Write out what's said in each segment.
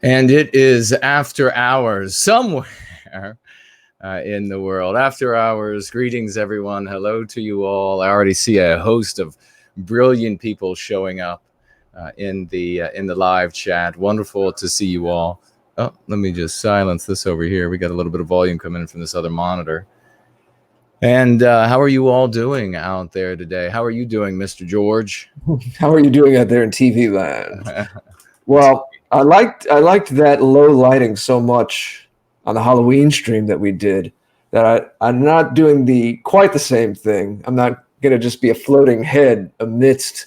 And it is after hours somewhere in the world. After hours, greetings, everyone. Hello to you all. I already see a host of brilliant people showing up in the live chat. Wonderful to see you all. Oh, let me just silence this over here. We got a little bit of volume coming in from this other monitor. And how are you all doing out there today? How are you doing, Mr. George? How are you doing out there in TV land? Well, I liked that low lighting so much on the Halloween stream that we did that I'm not doing quite the same thing. I'm not going to just be a floating head amidst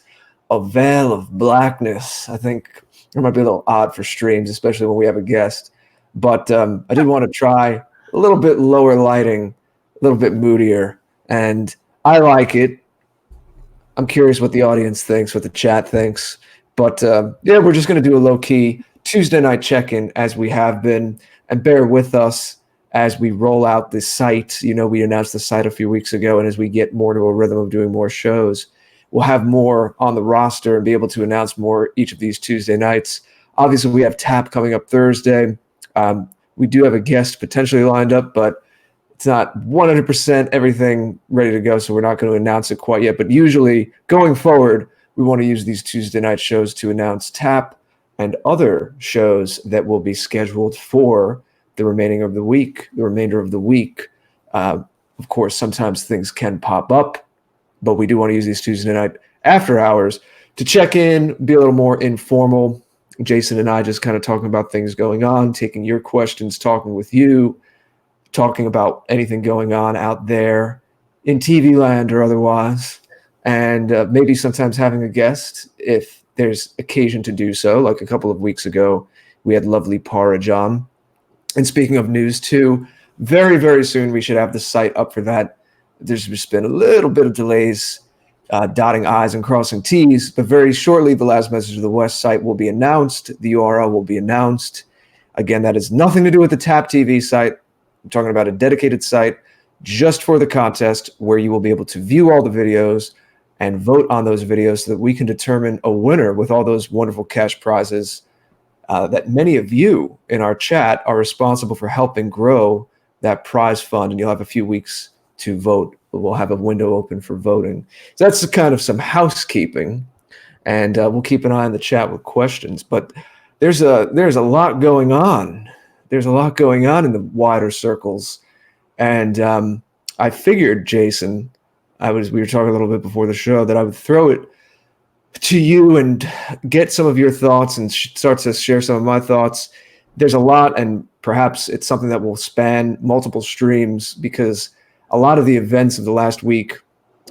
a veil of blackness. I think it might be a little odd for streams, especially when we have a guest. But I did want to try a little bit lower lighting, a little bit moodier, and I like it. I'm curious what the audience thinks, what the chat thinks. But yeah, we're just going to do a low-key Tuesday night check-in as we have been, and bear with us as we roll out the site. You know, we announced the site a few weeks ago, and as we get more to a rhythm of doing more shows, we'll have more on the roster and be able to announce more each of these Tuesday nights. Obviously, we have TAP coming up Thursday. We do have a guest potentially lined up, but it's not 100% everything ready to go, so we're not going to announce it quite yet. But usually, going forward, we want to use these Tuesday night shows to announce TAP and other shows that will be scheduled for the remainder of the week. Of course, sometimes things can pop up, but we do want to use these Tuesday night after hours to check in, be a little more informal. Jason and I just kind of talking about things going on, taking your questions, talking with you, talking about anything going on out there in TV land or otherwise, and maybe sometimes having a guest if there's occasion to do so. Like a couple of weeks ago, we had lovely Porridge on. And speaking of news too, very, very soon we should have the site up for that. There's just been a little bit of delays, dotting I's and crossing T's, but very shortly the Last Message of the West site will be announced. The URL will be announced. Again, that has nothing to do with the TAP TV site. I'm talking about a dedicated site just for the contest where you will be able to view all the videos and vote on those videos so that we can determine a winner with all those wonderful cash prizes that many of you in our chat are responsible for helping grow that prize fund. And you'll have a few weeks to vote. We'll have a window open for voting. So that's kind of some housekeeping. And we'll keep an eye on the chat with questions. But there's a lot going on. There's a lot going on in the wider circles. And I figured, Jason, we were talking a little bit before the show, that I would throw it to you and get some of your thoughts and start to share some of my thoughts. There's a lot, and perhaps it's something that will span multiple streams, because a lot of the events of the last week,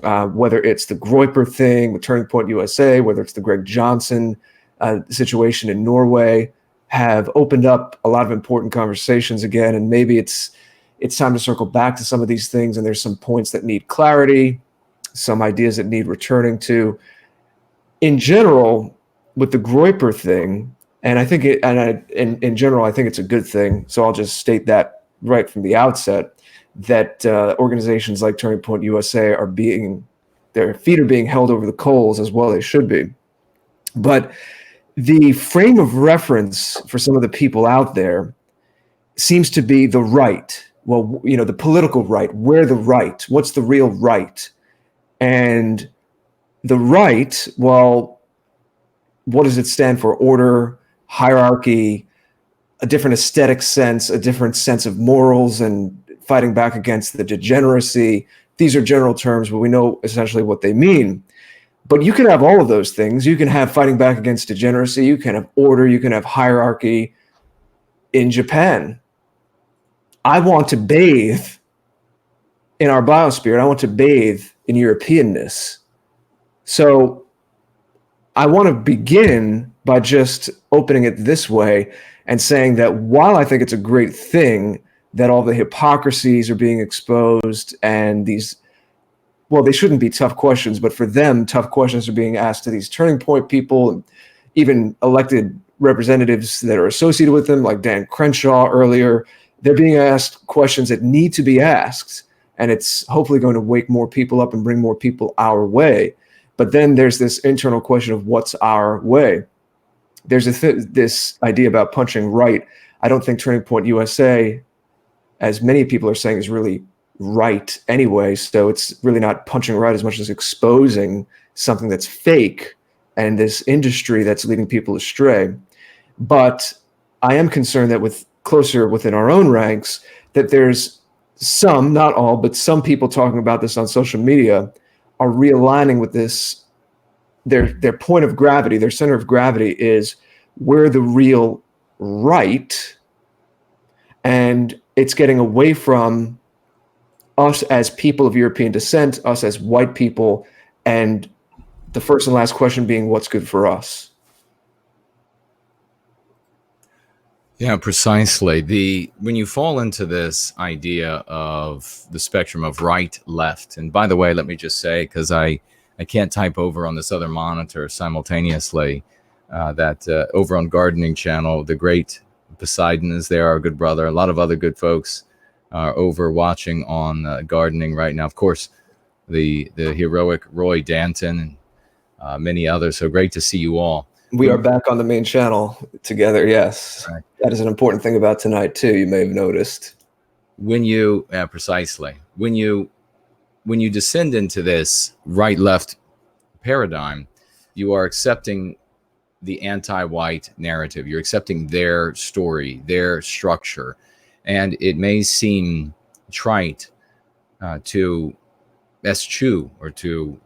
whether it's the Groyper thing with Turning Point USA, whether it's the Greg Johnson situation in Norway, have opened up a lot of important conversations again. And maybe it's time to circle back to some of these things. And there's some points that need clarity, some ideas that need returning to. In general, with the Groyper thing, and I think in general, I think it's a good thing. So I'll just state that right from the outset, that organizations like Turning Point USA their feet are being held over the coals, as well they should be. But the frame of reference for some of the people out there seems to be the right. Well, you know, the political right. Where the right? What's the real right? And the right, well, what does it stand for? Order, hierarchy, a different aesthetic sense, a different sense of morals, and fighting back against the degeneracy. These are general terms, but we know essentially what they mean. But you can have all of those things. You can have fighting back against degeneracy. You can have order. You can have hierarchy. In Japan, I want to bathe in our biosphere. I want to bathe in Europeanness. So I want to begin by just opening it this way and saying that while I think it's a great thing that all the hypocrisies are being exposed and these, well, they shouldn't be tough questions, but for them, tough questions are being asked to these Turning Point people, and even elected representatives that are associated with them, like Dan Crenshaw earlier. They're being asked questions that need to be asked, and it's hopefully going to wake more people up and bring more people our way. But then there's this internal question of what's our way. there's this idea about punching right. I don't think Turning Point USA, as many people are saying, is really right anyway. So it's really not punching right as much as exposing something that's fake and this industry that's leading people astray. But I am concerned that with closer within our own ranks, that there's some, not all, but some people talking about this on social media are realigning with this. Their point of gravity, their center of gravity is we're the real right, and it's getting away from us as people of European descent, us as white people, and the first and last question being what's good for us. Yeah, precisely. When you fall into this idea of the spectrum of right, left, and by the way, let me just say, because I can't type over on this other monitor simultaneously, that over on Gardening Channel, the great Poseidon is there, our good brother. A lot of other good folks are over watching on gardening right now. Of course, the heroic Roy Danton and many others. So great to see you all. We are back on the main channel together, yes. Right. That is an important thing about tonight, too, you may have noticed. When you, precisely, when you descend into this right-left paradigm, you are accepting the anti-white narrative. You're accepting their story, their structure. And it may seem trite to eschew or to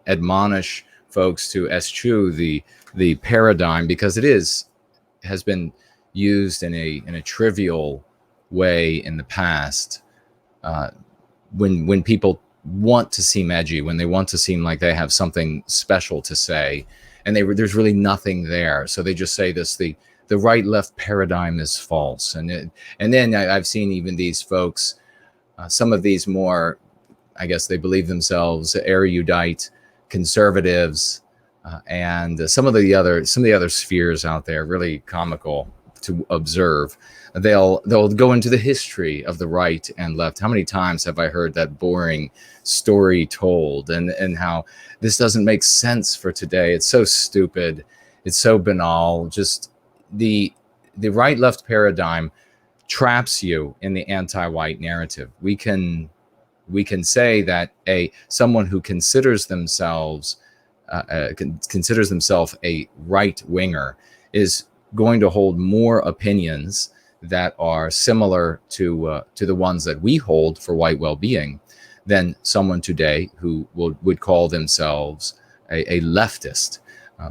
admonish folks to eschew the paradigm, because it has been used in a trivial way in the past, when people want to seem edgy, when they want to seem like they have something special to say, and there's really nothing there, so they just say this: the right left paradigm is false. And then I've seen even these folks, some of these more, I guess they believe themselves erudite conservatives, and some of the other spheres out there, really comical to observe. They'll go into the history of the right and left. How many times have I heard that boring story told, and how this doesn't make sense for today? It's so stupid. It's so banal. Just the right left paradigm traps you in the anti-white narrative. We can say that someone who considers themselves a right winger is going to hold more opinions that are similar to the ones that we hold for white well-being than someone today who would call themselves a leftist,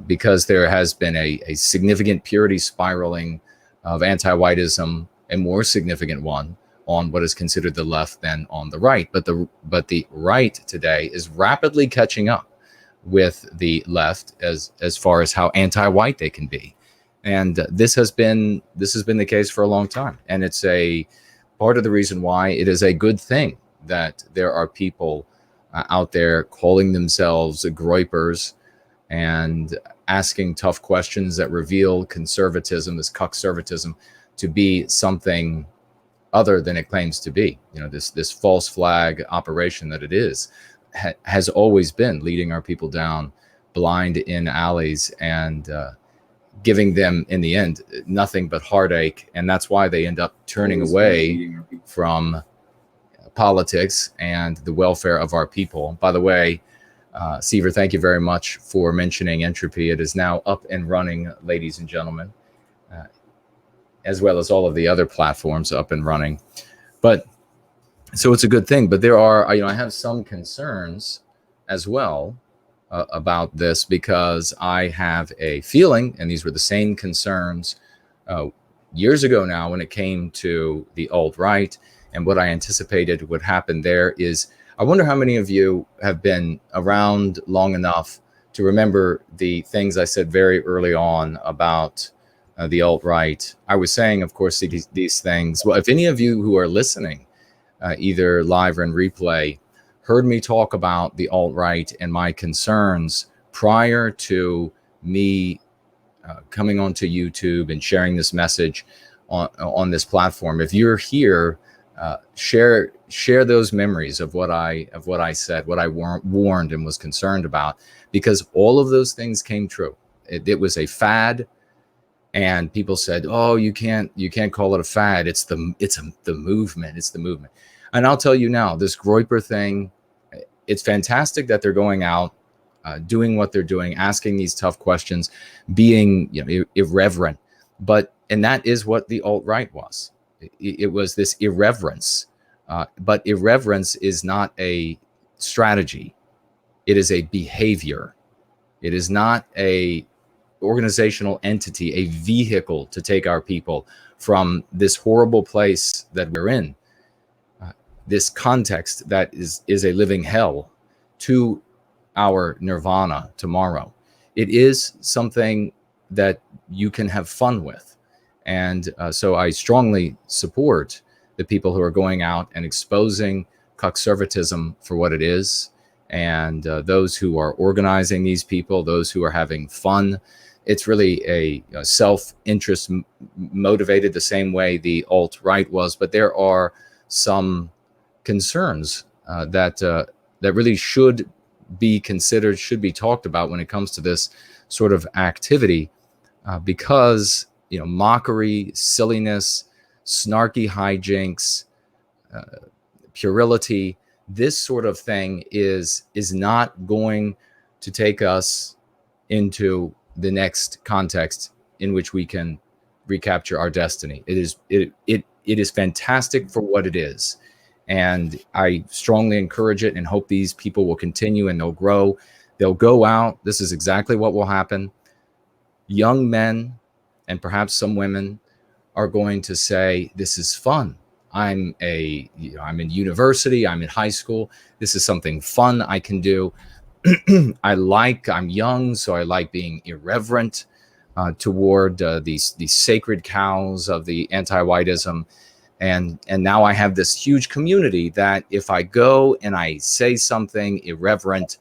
because there has been a significant purity spiraling of anti-whiteism, a more significant one on what is considered the left than on the right. But the right today is rapidly catching up with the left as far as how anti-white they can be. And this has been the case for a long time. And it's a part of the reason why it is a good thing that there are people out there calling themselves Groypers and asking tough questions that reveal conservatism, this cuckservatism, to be something other than it claims to be. You know, this false flag operation that it is has always been leading our people down blind in alleys and giving them, in the end, nothing but heartache. And that's why they end up turning away from politics and the welfare of our people. By the way, Seaver, thank you very much for mentioning Entropy. It is now up and running, ladies and gentlemen, as well as all of the other platforms up and running. But so it's a good thing. But there are, I have some concerns as well about this, because I have a feeling, and these were the same concerns years ago now when it came to the alt-right, and what I anticipated would happen there is, I wonder how many of you have been around long enough to remember the things I said very early on about the alt-right. I was saying, of course, these things. Well, if any of you who are listening, either live or in replay, heard me talk about the alt-right and my concerns prior to me coming onto YouTube and sharing this message on this platform, if you're here, share those memories of what I said, what I warned and was concerned about, because all of those things came true. It was a fad, and people said, "Oh, you can't call it a fad. It's the movement. It's the movement." And I'll tell you now, this Groyper thing, it's fantastic that they're going out, doing what they're doing, asking these tough questions, being irreverent. And that is what the alt-right was. It was this irreverence. But irreverence is not a strategy. It is a behavior. It is not a organizational entity, a vehicle to take our people from this horrible place that we're in, this context that is a living hell, to our nirvana tomorrow. It is something that you can have fun with. And so I strongly support the people who are going out and exposing conservatism for what it is, and those who are organizing these people, those who are having fun. It's really a self-interest motivated the same way the alt-right was, but there are some concerns that really should be considered, should be talked about when it comes to this sort of activity, because mockery, silliness, snarky hijinks, puerility, this sort of thing is not going to take us into the next context in which we can recapture our destiny. It is fantastic for what it is, and I strongly encourage it and hope these people will continue, and they'll grow. They'll go out. This is exactly what will happen. Young men and perhaps some women are going to say, "This is fun. I'm in university. I'm in high school. This is something fun I can do. I'm young, so I like being irreverent toward these sacred cows of the anti-whiteism. And now I have this huge community that if I go and I say something irreverent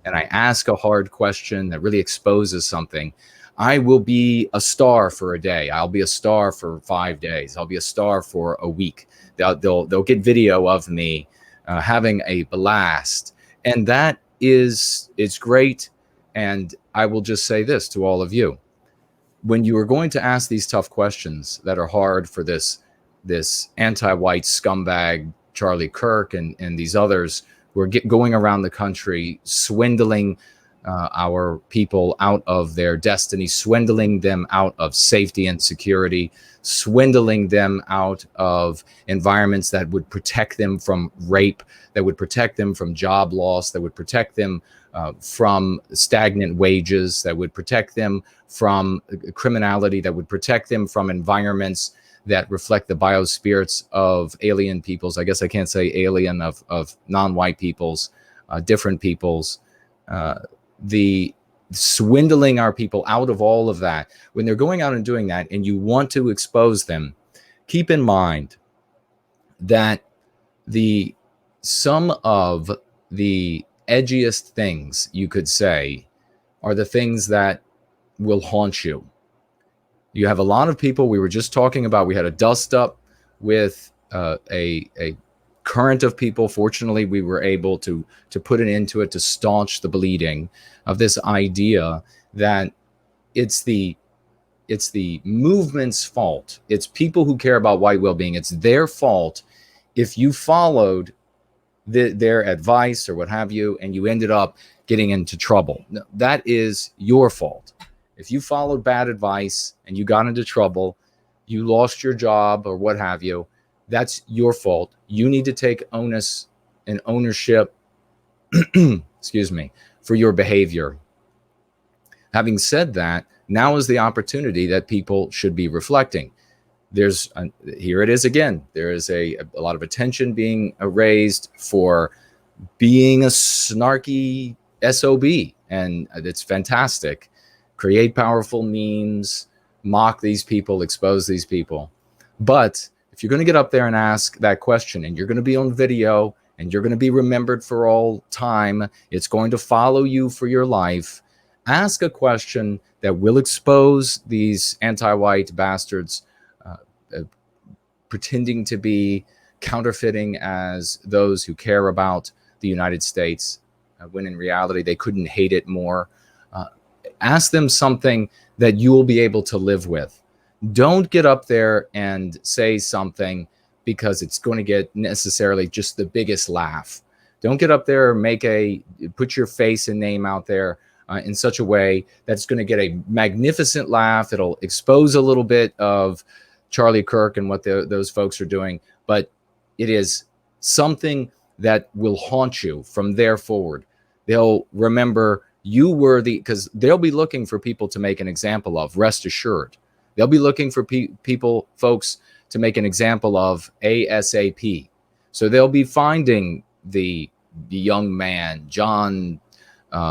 and I ask a hard question that really exposes something, I will be a star for a day. I'll be a star for 5 days. I'll be a star for a week. They'll get video of me having a blast. And that it's great. And I will just say this to all of you. When you are going to ask these tough questions that are hard for this anti-white scumbag Charlie Kirk and these others who are going around the country swindling our people out of their destiny, swindling them out of safety and security, swindling them out of environments that would protect them from rape, that would protect them from job loss, that would protect them from stagnant wages, that would protect them from criminality, that would protect them from environments that reflect the biospirits of alien peoples. I guess I can't say alien, of non-white peoples, different peoples. The swindling our people out of all of that, when they're going out and doing that and you want to expose them, keep in mind that some of the edgiest things you could say are the things that will haunt you. You have a lot of people, we were just talking about, we had a dust up with a current of people. Fortunately, we were able to put an end to it, to staunch the bleeding of this idea that it's the movement's fault. It's people who care about white well-being. It's their fault if you followed their advice or what have you, and you ended up getting into trouble. No, that is your fault. If you followed bad advice and you got into trouble, you lost your job or what have you, that's your fault. You need to take onus and ownership, excuse me, for your behavior. Having said that, now is the opportunity that people should be reflecting. Here it is again. There is a lot of attention being raised for being a snarky SOB, and it's fantastic. Create powerful memes, mock these people, expose these people. But if you're going to get up there and ask that question, and you're going to be on video, and you're going to be remembered for all time, it's going to follow you for your life, ask a question that will expose these anti-white bastards pretending to be counterfeiting as those who care about the United States, when in reality they couldn't hate it more. Ask them something that you will be able to live with. Don't get up there and say something because it's going to get necessarily just the biggest laugh. Don't get up there and put your face and name out there in such a way that's going to get a magnificent laugh. It'll expose a little bit of Charlie Kirk and what those folks are doing, but it is something that will haunt you from there forward. They'll remember you were because they'll be looking for people to make an example of, rest assured. They'll be looking for folks to make an example of ASAP. So they'll be finding the young man, John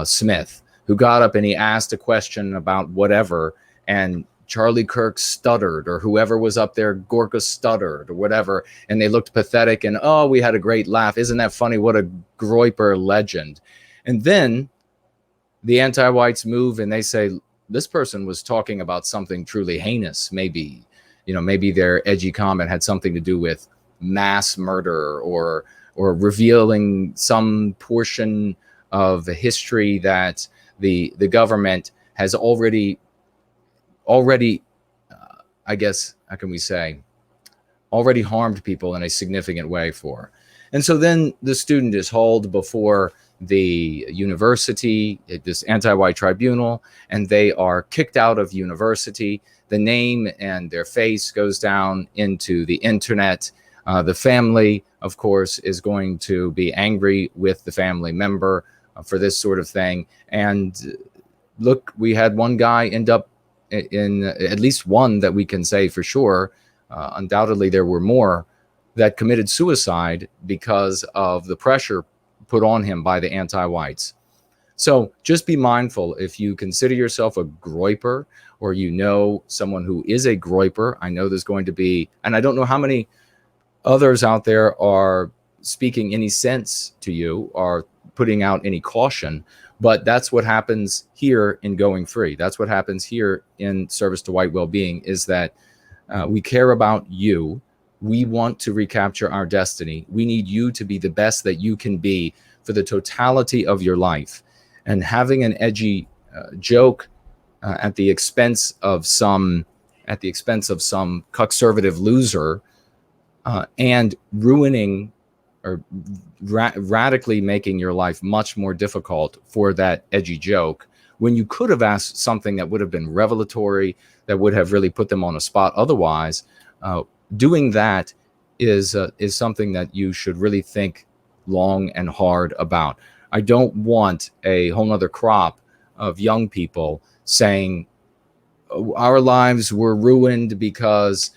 Smith, who got up and he asked a question about whatever, and Charlie Kirk stuttered, or whoever was up there, Gorka stuttered, or whatever, and they looked pathetic, and oh, we had a great laugh. Isn't that funny? What a Groyper legend. And then the anti-whites move and they say, this person was talking about something truly heinous. Maybe their edgy comment had something to do with mass murder or revealing some portion of the history that the government has already, I guess, how can we say, already harmed people in a significant way for. And so then the student is hauled before the university, this anti-white tribunal, and they are kicked out of university. The name and their face goes down into the internet. The family, of course, is going to be angry with the family member for this sort of thing. And look, we had one guy end up in, at least one that we can say for sure, undoubtedly there were more, that committed suicide because of the pressure put on him by the anti-whites. So just be mindful if you consider yourself a Groyper, or you know someone who is a Groyper. I know there's going to be, and I don't know how many others out there are speaking any sense to you or putting out any caution, but that's what happens here in Going Free. That's what happens here in Service to White Wellbeing, is that we care about you. We want to recapture our destiny. We need you to be the best that you can be for the totality of your life. And having an edgy joke at the expense of some conservative loser and ruining or radically making your life much more difficult for that edgy joke, when you could have asked something that would have been revelatory, that would have really put them on a spot otherwise. Doing that is something that you should really think long and hard about. I don't want a whole nother crop of young people saying our lives were ruined because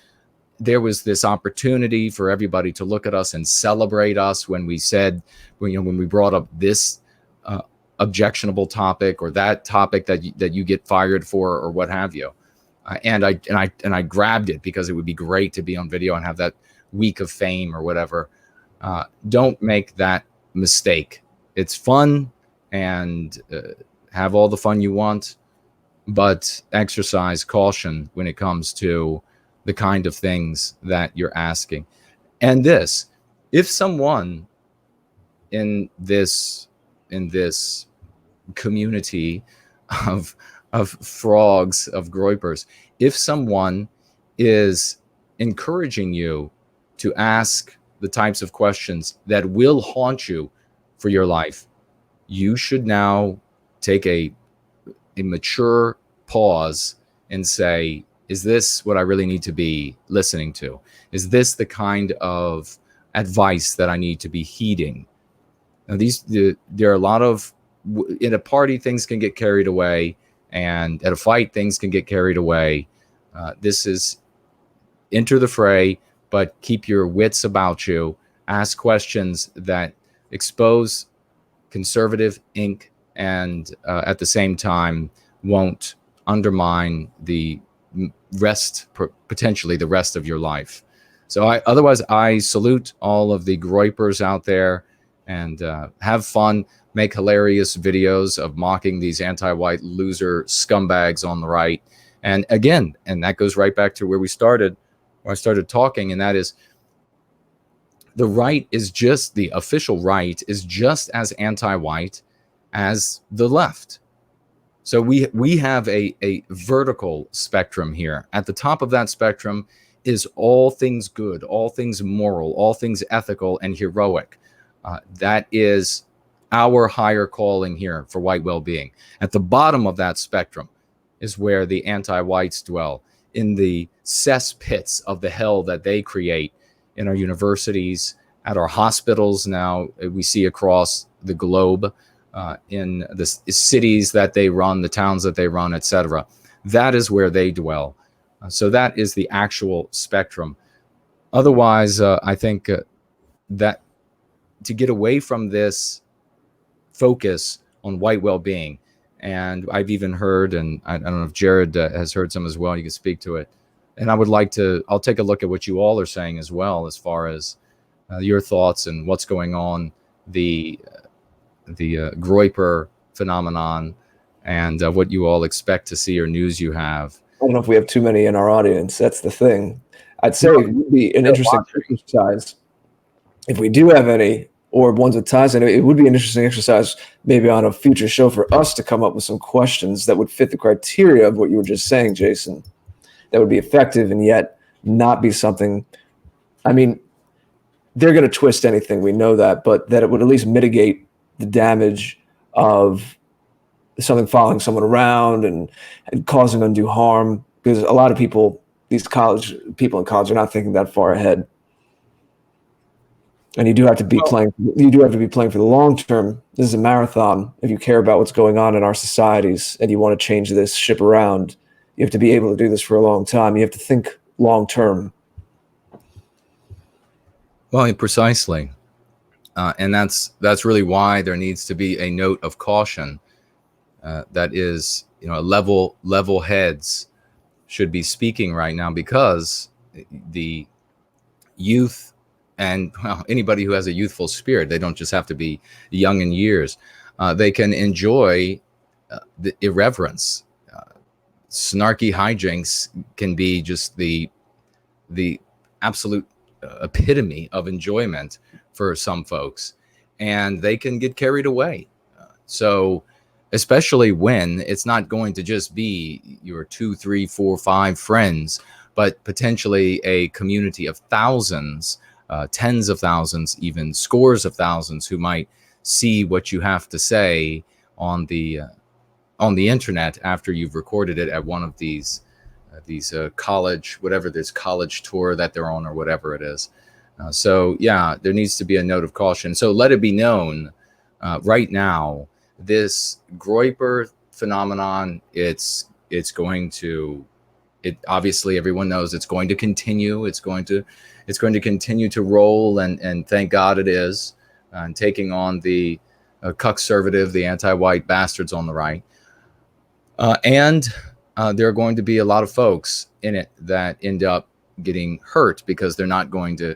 there was this opportunity for everybody to look at us and celebrate us when we brought up this objectionable topic or that topic that you get fired for or what have you. And I grabbed it because it would be great to be on video and have that week of fame or whatever. Don't make that mistake. It's fun, and have all the fun you want, but exercise caution when it comes to the kind of things that you're asking. And if someone in this community of frogs, of Groypers, if someone is encouraging you to ask the types of questions that will haunt you for your life, you should now take a mature pause and say, is this what I really need to be listening to? Is this the kind of advice that I need to be heeding? Now, there are a lot of, in a party, things can get carried away, and at a fight, things can get carried away. This is enter the fray, but keep your wits about you. Ask questions that expose conservative ink, and at the same time won't undermine the potentially the rest of your life. So otherwise I salute all of the Groypers out there, and have fun. Make hilarious videos of mocking these anti-white loser scumbags on the right. And again, and that goes right back to where I started talking, and that is the right is just, the official right is just as anti-white as the left. So we have a vertical spectrum here. At the top of that spectrum is all things good, all things moral, all things ethical and heroic. That is our higher calling here for white well-being. At the bottom of that spectrum is where the anti-whites dwell, in the cesspits of the hell that they create in our universities, at our hospitals now, we see across the globe, in the cities that they run, the towns that they run, etc. That is where they dwell. So that is the actual spectrum. Otherwise, I think that to get away from this focus on white well-being, and I've even heard, and I don't know if Jared has heard some as well, you can speak to it. And I'll take a look at what you all are saying as well, as far as your thoughts and what's going on, the Groyper phenomenon, and what you all expect to see or news you have. I don't know if we have too many in our audience. That's the thing. I'd say it would be an interesting exercise if we do have any, or ones with ties in it. It would be an interesting exercise maybe on a future show for us to come up with some questions that would fit the criteria of what you were just saying, Jason, that would be effective and yet not be something. I mean, they're going to twist anything, we know that, but that it would at least mitigate the damage of something following someone around and causing undue harm, because a lot of people, these people in college, are not thinking that far ahead. And you do have to be playing for the long term. This is a marathon. If you care about what's going on in our societies and you want to change this ship around, you have to be able to do this for a long time. You have to think long term. Well, precisely. And that's really why there needs to be a note of caution. That is, level heads should be speaking right now, because the youth and anybody who has a youthful spirit, they don't just have to be young in years. They can enjoy the irreverence. Snarky hijinks can be just the absolute epitome of enjoyment for some folks, and they can get carried away. So especially when it's not going to just be your 2, 3, 4, 5 friends, but potentially a community of thousands, tens of thousands, even scores of thousands, who might see what you have to say on the internet after you've recorded it at one of these college, whatever this college tour that they're on, or whatever it is. So yeah, there needs to be a note of caution. So let it be known right now, this Groyper phenomenon, it's going to, obviously everyone knows it's going to continue. It's going to continue to roll, and thank God it is, and taking on the cuckservative, the anti-white bastards on the right. And there are going to be a lot of folks in it that end up getting hurt because they're not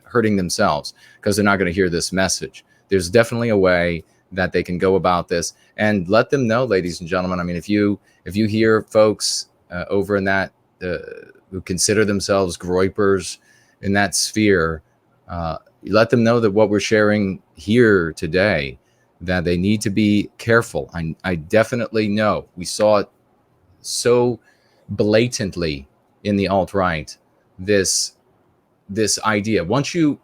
hurting themselves, because they're not going to hear this message. There's definitely a way that they can go about this, and let them know, ladies and gentlemen. I mean, if you hear folks over in that who consider themselves Groypers in that sphere, let them know that what we're sharing here today, that they need to be careful. I definitely know we saw it so blatantly in the alt-right, this idea. Once you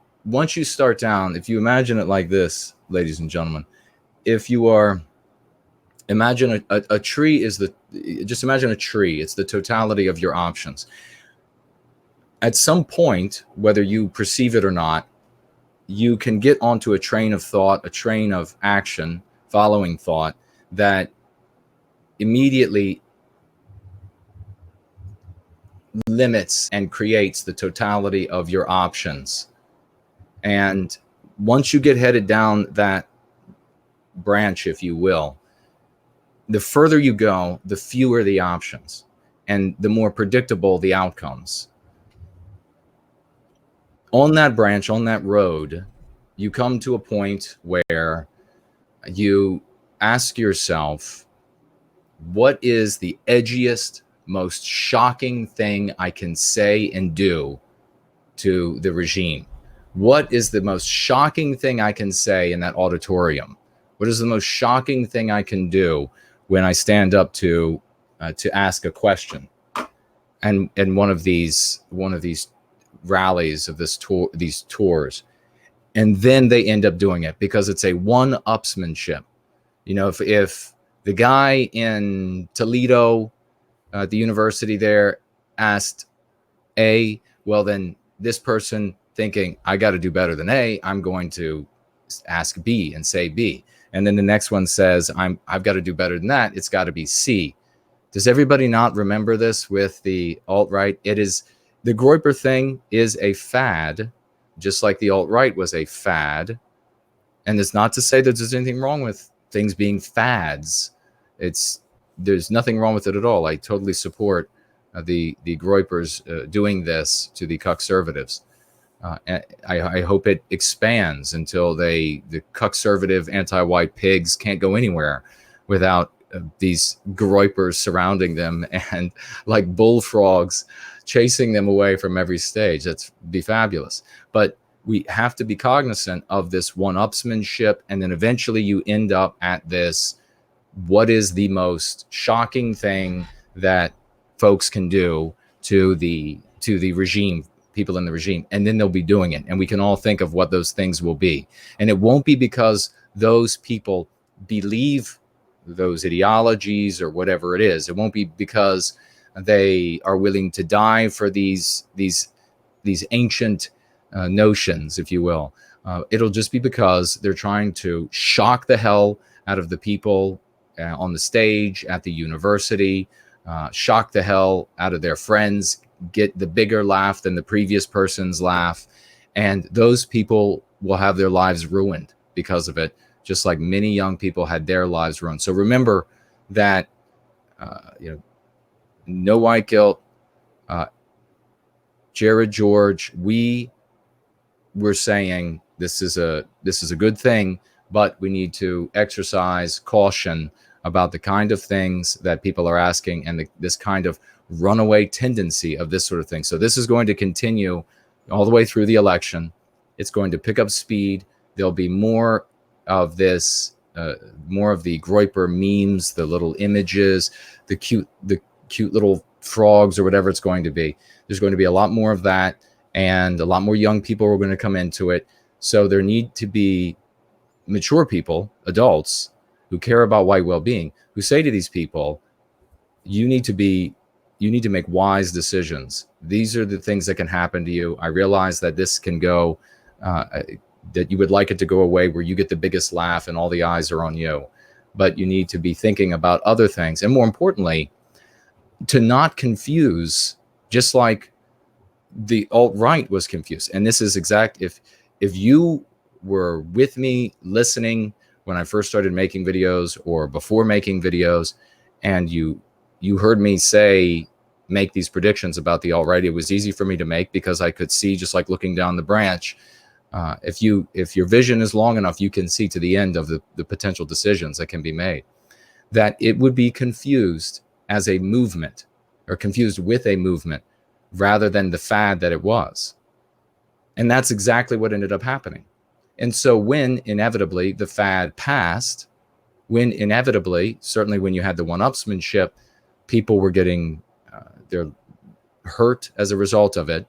start down, if you imagine it like this, ladies and gentlemen, if you are, imagine a tree is just imagine a tree. It's the totality of your options. At some point, whether you perceive it or not, you can get onto a train of thought, a train of action, following thought, that immediately limits and creates the totality of your options. And once you get headed down that branch, if you will, the further you go, the fewer the options and the more predictable the outcomes. On that branch, on that road, you come to a point where you ask yourself, what is the edgiest, most shocking thing I can say and do to the regime? What is the most shocking thing I can say in that auditorium? What is the most shocking thing I can do when I stand up to ask a question, and one of these rallies of these tours, and then they end up doing it because it's a one-upsmanship. You know, if the guy in Toledo, the university there, asked A, well, then this person thinking, I got to do better than A, I'm going to ask B and say B. And then the next one says, I've got to do better than that. It's got to be C. Does everybody not remember this with the alt-right? It is, the Groyper thing is a fad, just like the alt-right was a fad. And it's not to say that there's anything wrong with things being fads. There's nothing wrong with it at all. I totally support the Groypers doing this to the cuckservatives. I hope it expands until the cuckservative anti-white pigs can't go anywhere without these Groypers surrounding them and like bullfrogs chasing them away from every stage. That's be fabulous. But we have to be cognizant of this one-upsmanship, and then eventually you end up at this, what is the most shocking thing that folks can do to the regime, people in the regime, and then they'll be doing it. And we can all think of what those things will be. And it won't be because those people believe those ideologies or whatever it is. It won't be because they are willing to die for these ancient notions, if you will. It'll just be because they're trying to shock the hell out of the people on the stage, at the university, shock the hell out of their friends, get the bigger laugh than the previous person's laugh. And those people will have their lives ruined because of it, just like many young people had their lives ruined. So remember that, no white guilt. Jared George, we're saying this is a good thing, but we need to exercise caution about the kind of things that people are asking and this kind of runaway tendency of this sort of thing. So this is going to continue all the way through the election. It's going to pick up speed. There'll be more of this, more of the Groyper memes, the little images, the cute little frogs or whatever it's going to be. There's going to be a lot more of that, and a lot more young people are going to come into it. So there need to be mature people, adults, who care about white well-being, who say to these people, you need to make wise decisions. These are the things that can happen to you. I realize that this can go, that you would like it to go away where you get the biggest laugh and all the eyes are on you. But you need to be thinking about other things. And more importantly, to not confuse, just like the alt-right was confused. And this is exact, if you were with me listening when I first started making videos or before making videos, and you heard me make these predictions about the alt-right, it was easy for me to make because I could see, just like looking down the branch. If your vision is long enough, you can see to the end of the potential decisions that can be made. That it would be confused as a movement, or confused with a movement, rather than the fad that it was. And that's exactly what ended up happening. And so when inevitably the fad passed, when inevitably, certainly when you had the one-upsmanship, people were getting they're hurt as a result of it.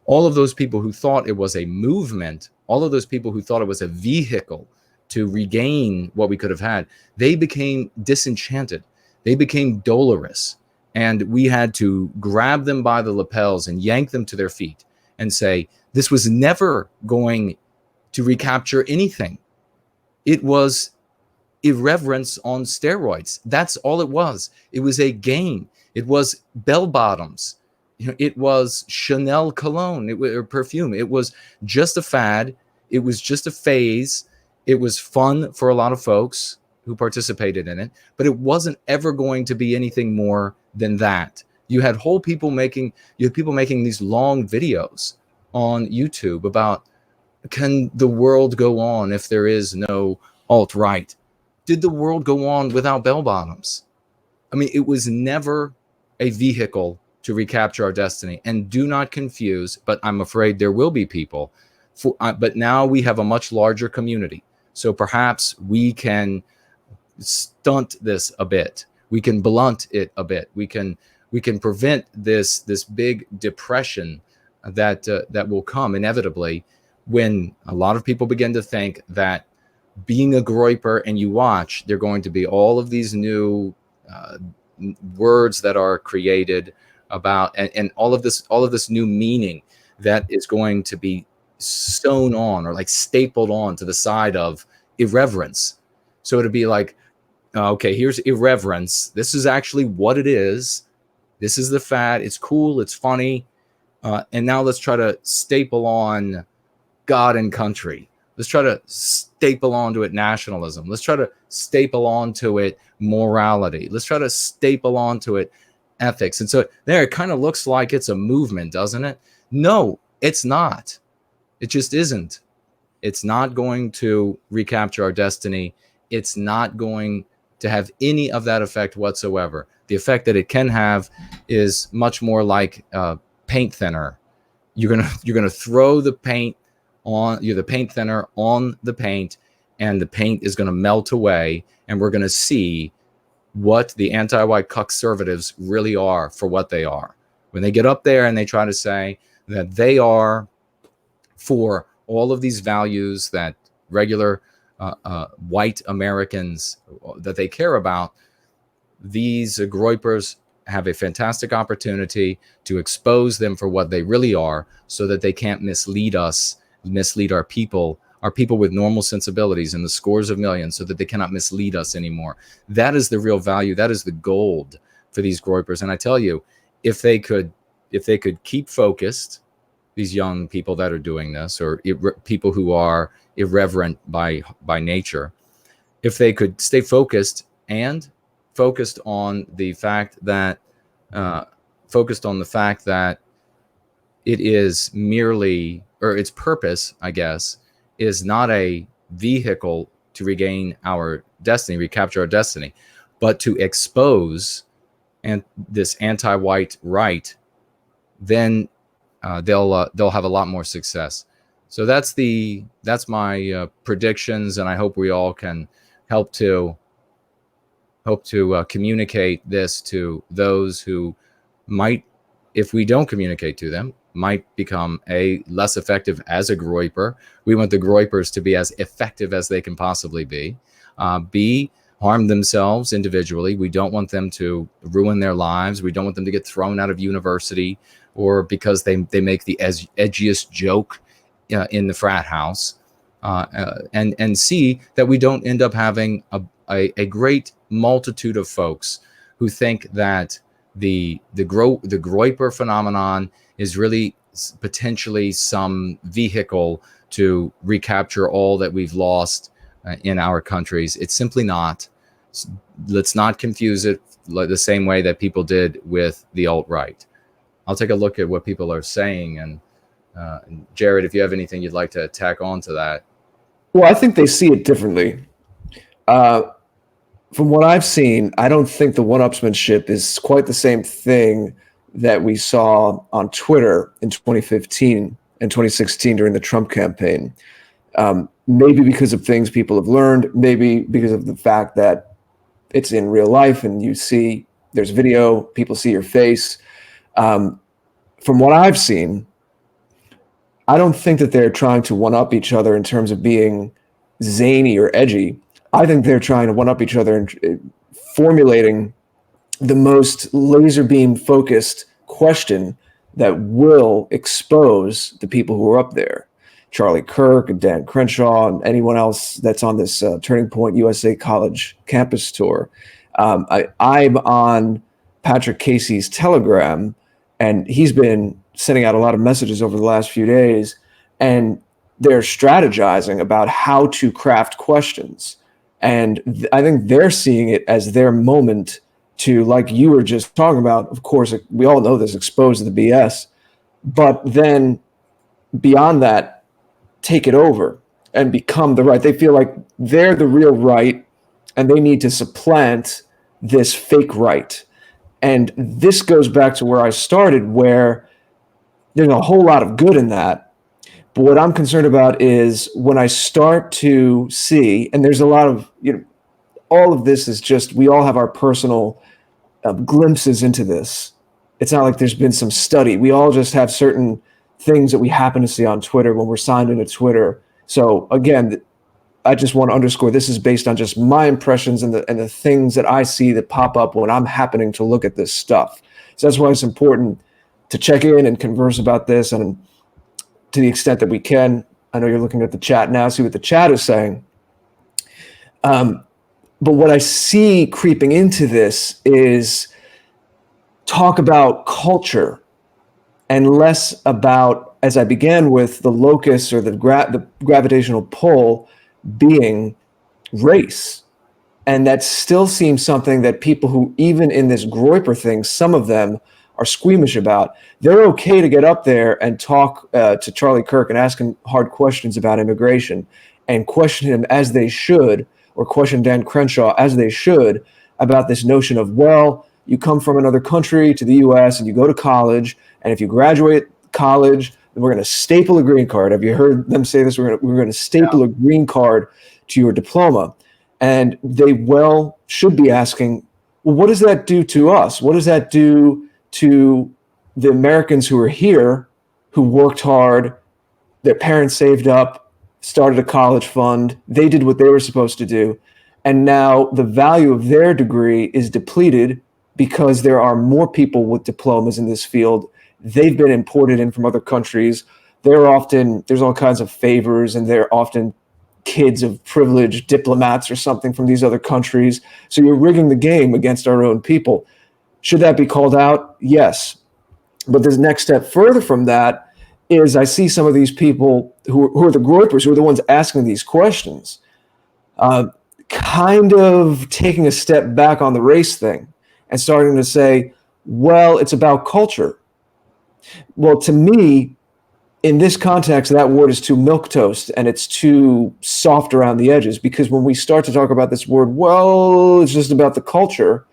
All of those people who thought it was a movement, all of those people who thought it was a vehicle to regain what we could have had, they became disenchanted. They became dolorous. And we had to grab them by the lapels and yank them to their feet and say, this was never going to recapture anything. It was irreverence on steroids. That's all it was. It was a game. It was bell bottoms. It was Chanel cologne, or perfume. It was just a fad. It was just a phase. It was fun for a lot of folks who participated in it, but it wasn't ever going to be anything more than that. You had people making these long videos on YouTube about, can the world go on if there is no alt-right? Did the world go on without bell bottoms? I mean, it was never a vehicle to recapture our destiny. And do not confuse, but I'm afraid there will be people, but now we have a much larger community. So perhaps we can stunt this a bit. We can blunt it a bit. We can prevent this big depression that will come inevitably when a lot of people begin to think that being a Groyper, and you watch, there are going to be all of these new words that are created about, and all of this new meaning that is going to be sewn on or like stapled on to the side of irreverence. So it'd be like, okay, here's irreverence. This is actually what it is. This is the fad. It's cool. It's funny. And now let's try to staple on God and country. Let's try to staple onto it nationalism. Let's try to staple onto it morality. Let's try to staple onto it ethics. And so there, it kind of looks like it's a movement, doesn't it? No, it's not. It just isn't. It's not going to recapture our destiny. It's not going to have any of that effect whatsoever. The effect that it can have is much more like paint thinner. You're gonna throw the paint on, the paint thinner on the paint, and the paint is going to melt away, and we're going to see what the anti-white conservatives really are for what they are. When they get up there and they try to say that they are for all of these values that regular white Americans that they care about, these Groypers have a fantastic opportunity to expose them for what they really are, so that they can't mislead us, mislead our people with normal sensibilities in the scores of millions, so that they cannot mislead us anymore. That is the real value. That is the gold for these Groypers. And I tell you, if they could keep focused, these young people that are doing this, or people who are irreverent by nature, if they could stay focused and focused on the fact that it is merely, or its purpose, I guess, is not a vehicle to regain our destiny, recapture our destiny, but to expose this anti-white right, then they'll have a lot more success. So that's my predictions, and I hope we all can help to communicate this to those who might, if we don't communicate to them, might become less effective as a Groyper. We want the Groypers to be as effective as they can possibly be. B, harm themselves individually. We don't want them to ruin their lives. We don't want them to get thrown out of university, or because they make the edgiest joke in the frat house. And C, that we don't end up having a great multitude of folks who think that the Groyper phenomenon is really potentially some vehicle to recapture all that we've lost in our countries. It's simply not. Let's not confuse it the same way that people did with the alt-right. I'll take a look at what people are saying. And Jared, if you have anything you'd like to tack on to that. Well, I think they see it differently. From what I've seen, I don't think the one-upsmanship is quite the same thing that we saw on Twitter in 2015 and 2016 during the Trump campaign. Maybe because of things people have learned, maybe because of the fact that it's in real life and you see there's video, people see your face. From what I've seen, I don't think that they're trying to one-up each other in terms of being zany or edgy. I think they're trying to one-up each other and formulating the most laser beam focused question that will expose the people who are up there. Charlie Kirk and Dan Crenshaw and anyone else that's on this Turning Point USA College campus tour. I'm on Patrick Casey's Telegram, and he's been sending out a lot of messages over the last few days, and they're strategizing about how to craft questions. And I think they're seeing it as their moment to, like you were just talking about, of course, we all know this, expose the BS, but then beyond that, take it over and become the right. They feel like they're the real right, and they need to supplant this fake right. And this goes back to where I started, where there's a whole lot of good in that. But what I'm concerned about is when I start to see, and there's a lot of, all of this is just, we all have our personal glimpses into this. It's not like there's been some study. We all just have certain things that we happen to see on Twitter when we're signed into Twitter. So again, I just want to underscore, this is based on just my impressions and the things that I see that pop up when I'm happening to look at this stuff. So that's why it's important to check in and converse about this, and to the extent that we can. I know you're looking at the chat now, see what the chat is saying. But what I see creeping into this is talk about culture and less about, as I began with, the locus or the gravitational pull being race. And that still seems something that people who, even in this Groyper thing, some of them are squeamish about. They're okay to get up there and talk to Charlie Kirk and ask him hard questions about immigration, and question him as they should, or question Dan Crenshaw as they should, about this notion of, well, you come from another country to the US and you go to college, and if you graduate college, then we're going to staple a green card. Have you heard them say this? We're going to staple a green card to your diploma. And they well should be asking, well, what does that do to us? What does that do to the Americans who are here, who worked hard, their parents saved up, started a college fund, they did what they were supposed to do, and now the value of their degree is depleted because there are more people with diplomas in this field. They've been imported in from other countries. There's all kinds of favors, and they're often kids of privileged diplomats or something from these other countries. So you're rigging the game against our own people. Should that be called out? Yes. But the next step further from that is, I see some of these people who are the Groypers, who are the ones asking these questions, kind of taking a step back on the race thing and starting to say, well, it's about culture. Well, to me, in this context, that word is too milquetoast and it's too soft around the edges, because when we start to talk about this word, well, it's just about the culture,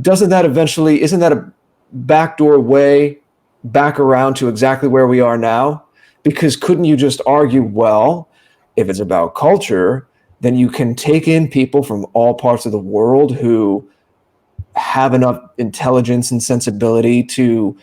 isn't that a backdoor way back around to exactly where we are now? Because couldn't you just argue, well, if it's about culture, then you can take in people from all parts of the world who have enough intelligence and sensibility to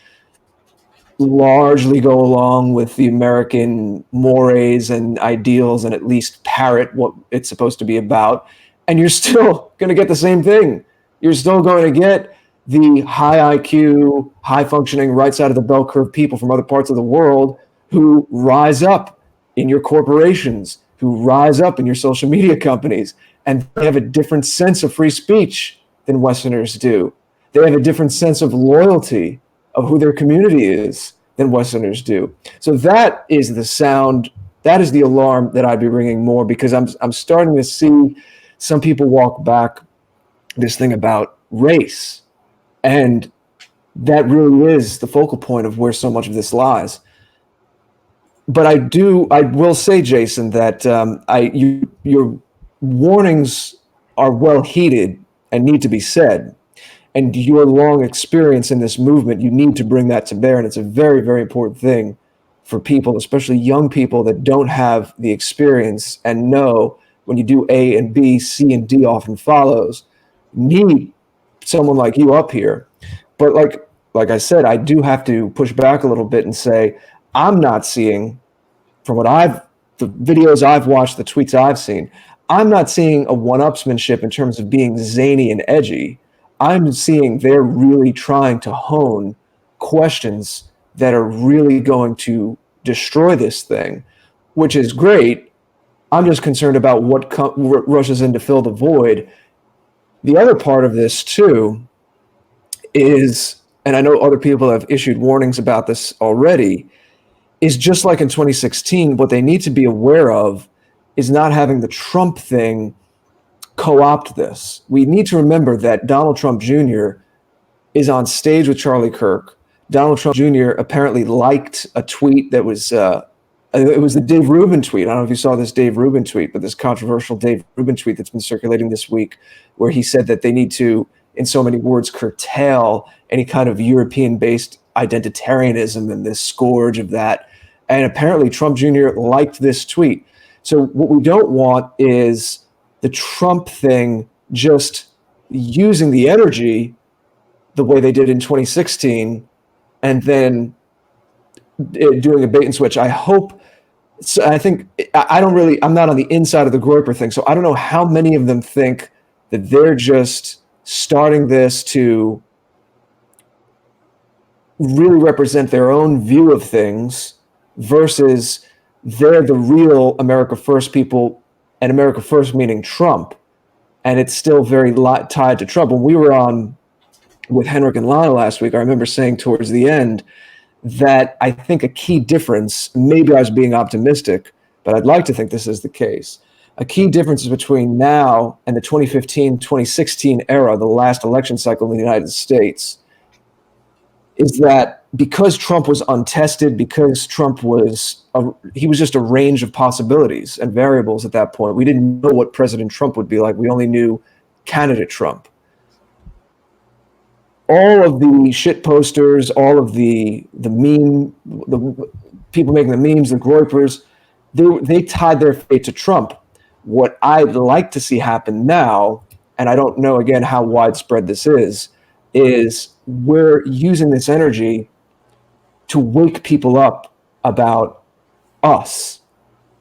largely go along with the American mores and ideals, and at least parrot what it's supposed to be about, and you're still going to get the same thing. You're still going to get the high IQ, high functioning, right side of the bell curve people from other parts of the world who rise up in your corporations, who rise up in your social media companies, and they have a different sense of free speech than Westerners do. They have a different sense of loyalty of who their community is than Westerners do. So that is the sound, that is the alarm that I'd be ringing more, because I'm starting to see some people walk back this thing about race. And that really is the focal point of where so much of this lies. But I will say, Jason, that your warnings are well heeded and need to be said. And your long experience in this movement, you need to bring that to bear. And it's a very, very important thing for people, especially young people that don't have the experience and know when you do A and B, C and D often follows. Need someone like you up here. But like I said, I do have to push back a little bit and say, I'm not seeing, from the videos I've watched, the tweets I've seen, I'm not seeing a one-upsmanship in terms of being zany and edgy. I'm seeing they're really trying to hone questions that are really going to destroy this thing, which is great. I'm just concerned about what rushes in to fill the void. The other part of this, too, is, and I know other people have issued warnings about this already, is just like in 2016, what they need to be aware of is not having the Trump thing co-opt this. We need to remember that Donald Trump Jr. is on stage with Charlie Kirk. Donald Trump Jr. apparently liked a tweet that was, it was the Dave Rubin tweet. I don't know if you saw this Dave Rubin tweet, but this controversial Dave Rubin tweet that's been circulating this week, where he said that they need to, in so many words, curtail any kind of European-based identitarianism and this scourge of that. And apparently Trump Jr. liked this tweet. So what we don't want is the Trump thing, just using the energy the way they did in 2016, and then doing a bait and switch. I hope. So I think I'm not on the inside of the Groyper thing, so I don't know how many of them think that they're just starting this to really represent their own view of things versus they're the real America First people, and America First meaning Trump. And it's still very tied to Trump. When we were on with Henrik and Lana last week, I remember saying towards the end that I think a key difference, maybe I was being optimistic, but I'd like to think this is the case. A key difference between now and the 2015-2016 era, the last election cycle in the United States, is that because Trump was untested, because Trump he was just a range of possibilities and variables at that point. We didn't know what President Trump would be like. We only knew candidate Trump. All of the shit posters, all of the people making the memes, the Groypers, they tied their fate to Trump. What I'd like to see happen now, and I don't know again how widespread this is we're using this energy to wake people up about us.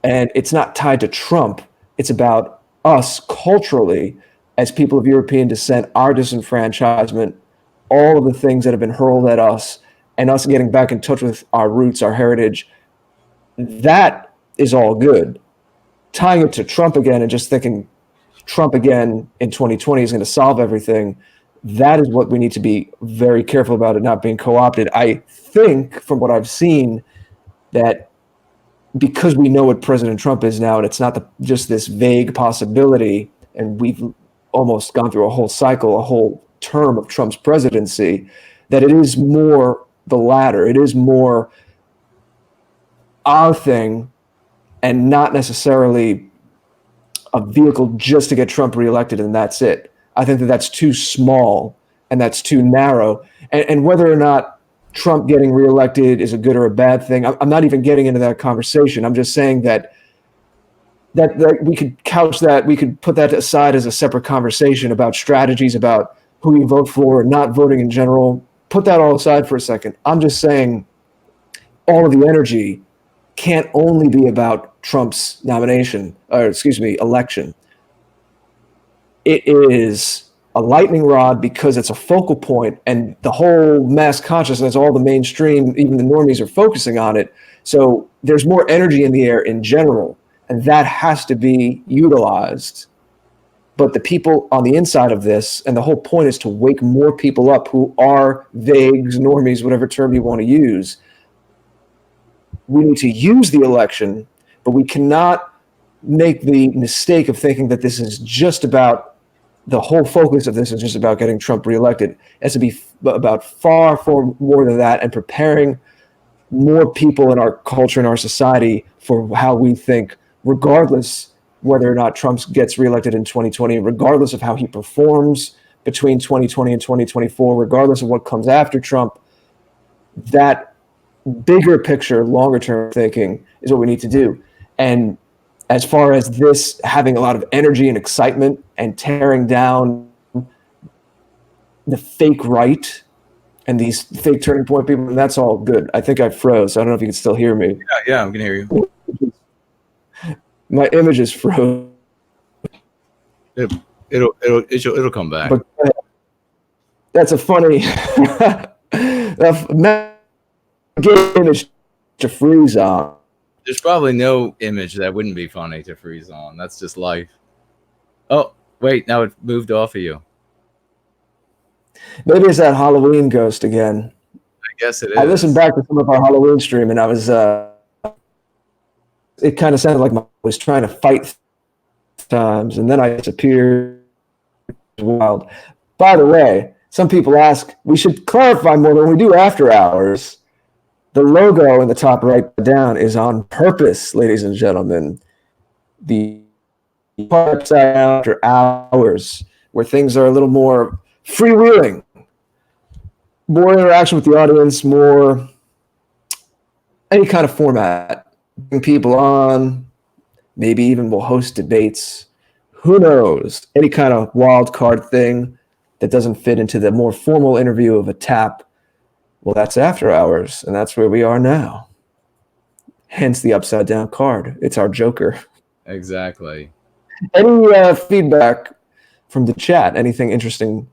And it's not tied to Trump. It's about us culturally as people of European descent, our disenfranchisement, all of the things that have been hurled at us, and us getting back in touch with our roots, our heritage. That is all good. Tying it to Trump again and just thinking Trump again in 2020 is going to solve everything, that is what we need to be very careful about, it not being co-opted. I think from what I've seen that because we know what President Trump is now, and it's not just this vague possibility, and we've almost gone through a whole cycle, a whole term of Trump's presidency, that it is more the latter. It is more our thing and not necessarily a vehicle just to get Trump reelected and that's it. I think that that's too small and that's too narrow. And whether or not Trump getting reelected is a good or a bad thing, I'm not even getting into that conversation. I'm just saying that we could couch that, we could put that aside as a separate conversation about strategies, about who you vote for and not voting in general. Put that all aside for a second. I'm just saying all of the energy can't only be about Trump's election. It is a lightning rod because it's a focal point, and the whole mass consciousness, all the mainstream, even the normies are focusing on it. So there's more energy in the air in general, and that has to be utilized. But the people on the inside of this, and the whole point is to wake more people up who are vagues, normies, whatever term you want to use. We need to use the election, but we cannot make the mistake of thinking that this is just about, the whole focus of this is just about getting Trump reelected. It has to be about far more than that, and preparing more people in our culture and our society for how we think, regardless whether or not Trump gets reelected in 2020, regardless of how he performs between 2020 and 2024, regardless of what comes after Trump. That bigger picture, longer term thinking is what we need to do. And as far as this having a lot of energy and excitement and tearing down the fake right and these fake turning point people, that's all good. I think I froze. I don't know if you can still hear me. Yeah, I can hear you. My image is froze. It'll come back. But that's a funny image to freeze on. There's probably no image that wouldn't be funny to freeze on. That's just life. Oh, wait, now it moved off of you. Maybe it's that Halloween ghost again. I guess it is. I listened back to some of our Halloween stream, and I was, it kind of sounded like I was trying to fight times, and then I disappeared. Wild. By the way, some people ask, we should clarify more than we do after hours. The logo in the top right down is on purpose, ladies and gentlemen. The part after hours, where things are a little more freewheeling, more interaction with the audience, more any kind of format. Bring people on, maybe even we'll host debates. who knows? Any kind of wild card thing that doesn't fit into the more formal interview of a tap, well, that's after hours, and that's where we are now. Hence the upside down card. It's our joker. Exactly. Any feedback from the chat? Anything interesting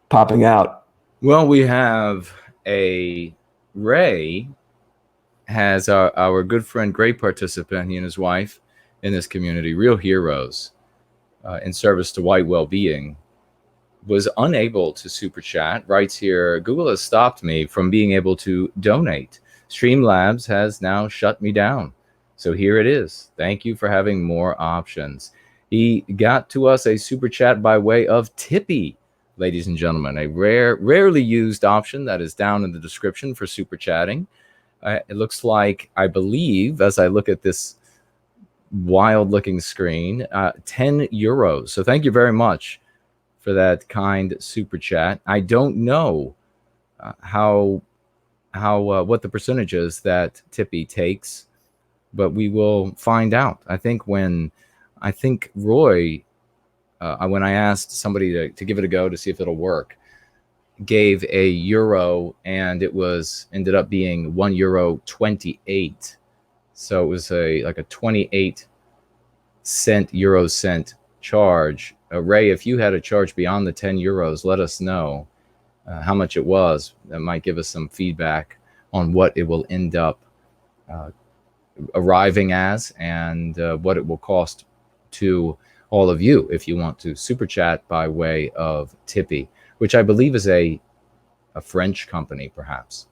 popping out? Well, we have Ray has our good friend, great participant, he and his wife in this community, real heroes in service to White Wellbeing, was unable to super chat. Writes here, Google has stopped me from being able to donate. Streamlabs has now shut me down. So here it is. Thank you for having more options. He got to us a super chat by way of Tippy, ladies and gentlemen, a rarely used option that is down in the description for super chatting. It looks like, I believe, as I look at this wild looking screen, 10 euros. So thank you very much for that kind super chat. I don't know what the percentage is that Tippy takes, but we will find out. I think Roy, when I asked somebody to give it a go to see if it'll work, gave a euro, and it ended up being €1.28. So it was like a 28 euro cent charge. Ray, if you had a charge beyond the 10 euros, let us know how much it was. That might give us some feedback on what it will end up arriving as, and what it will cost to all of you if you want to super chat by way of Tippy, which I believe is a French company, perhaps.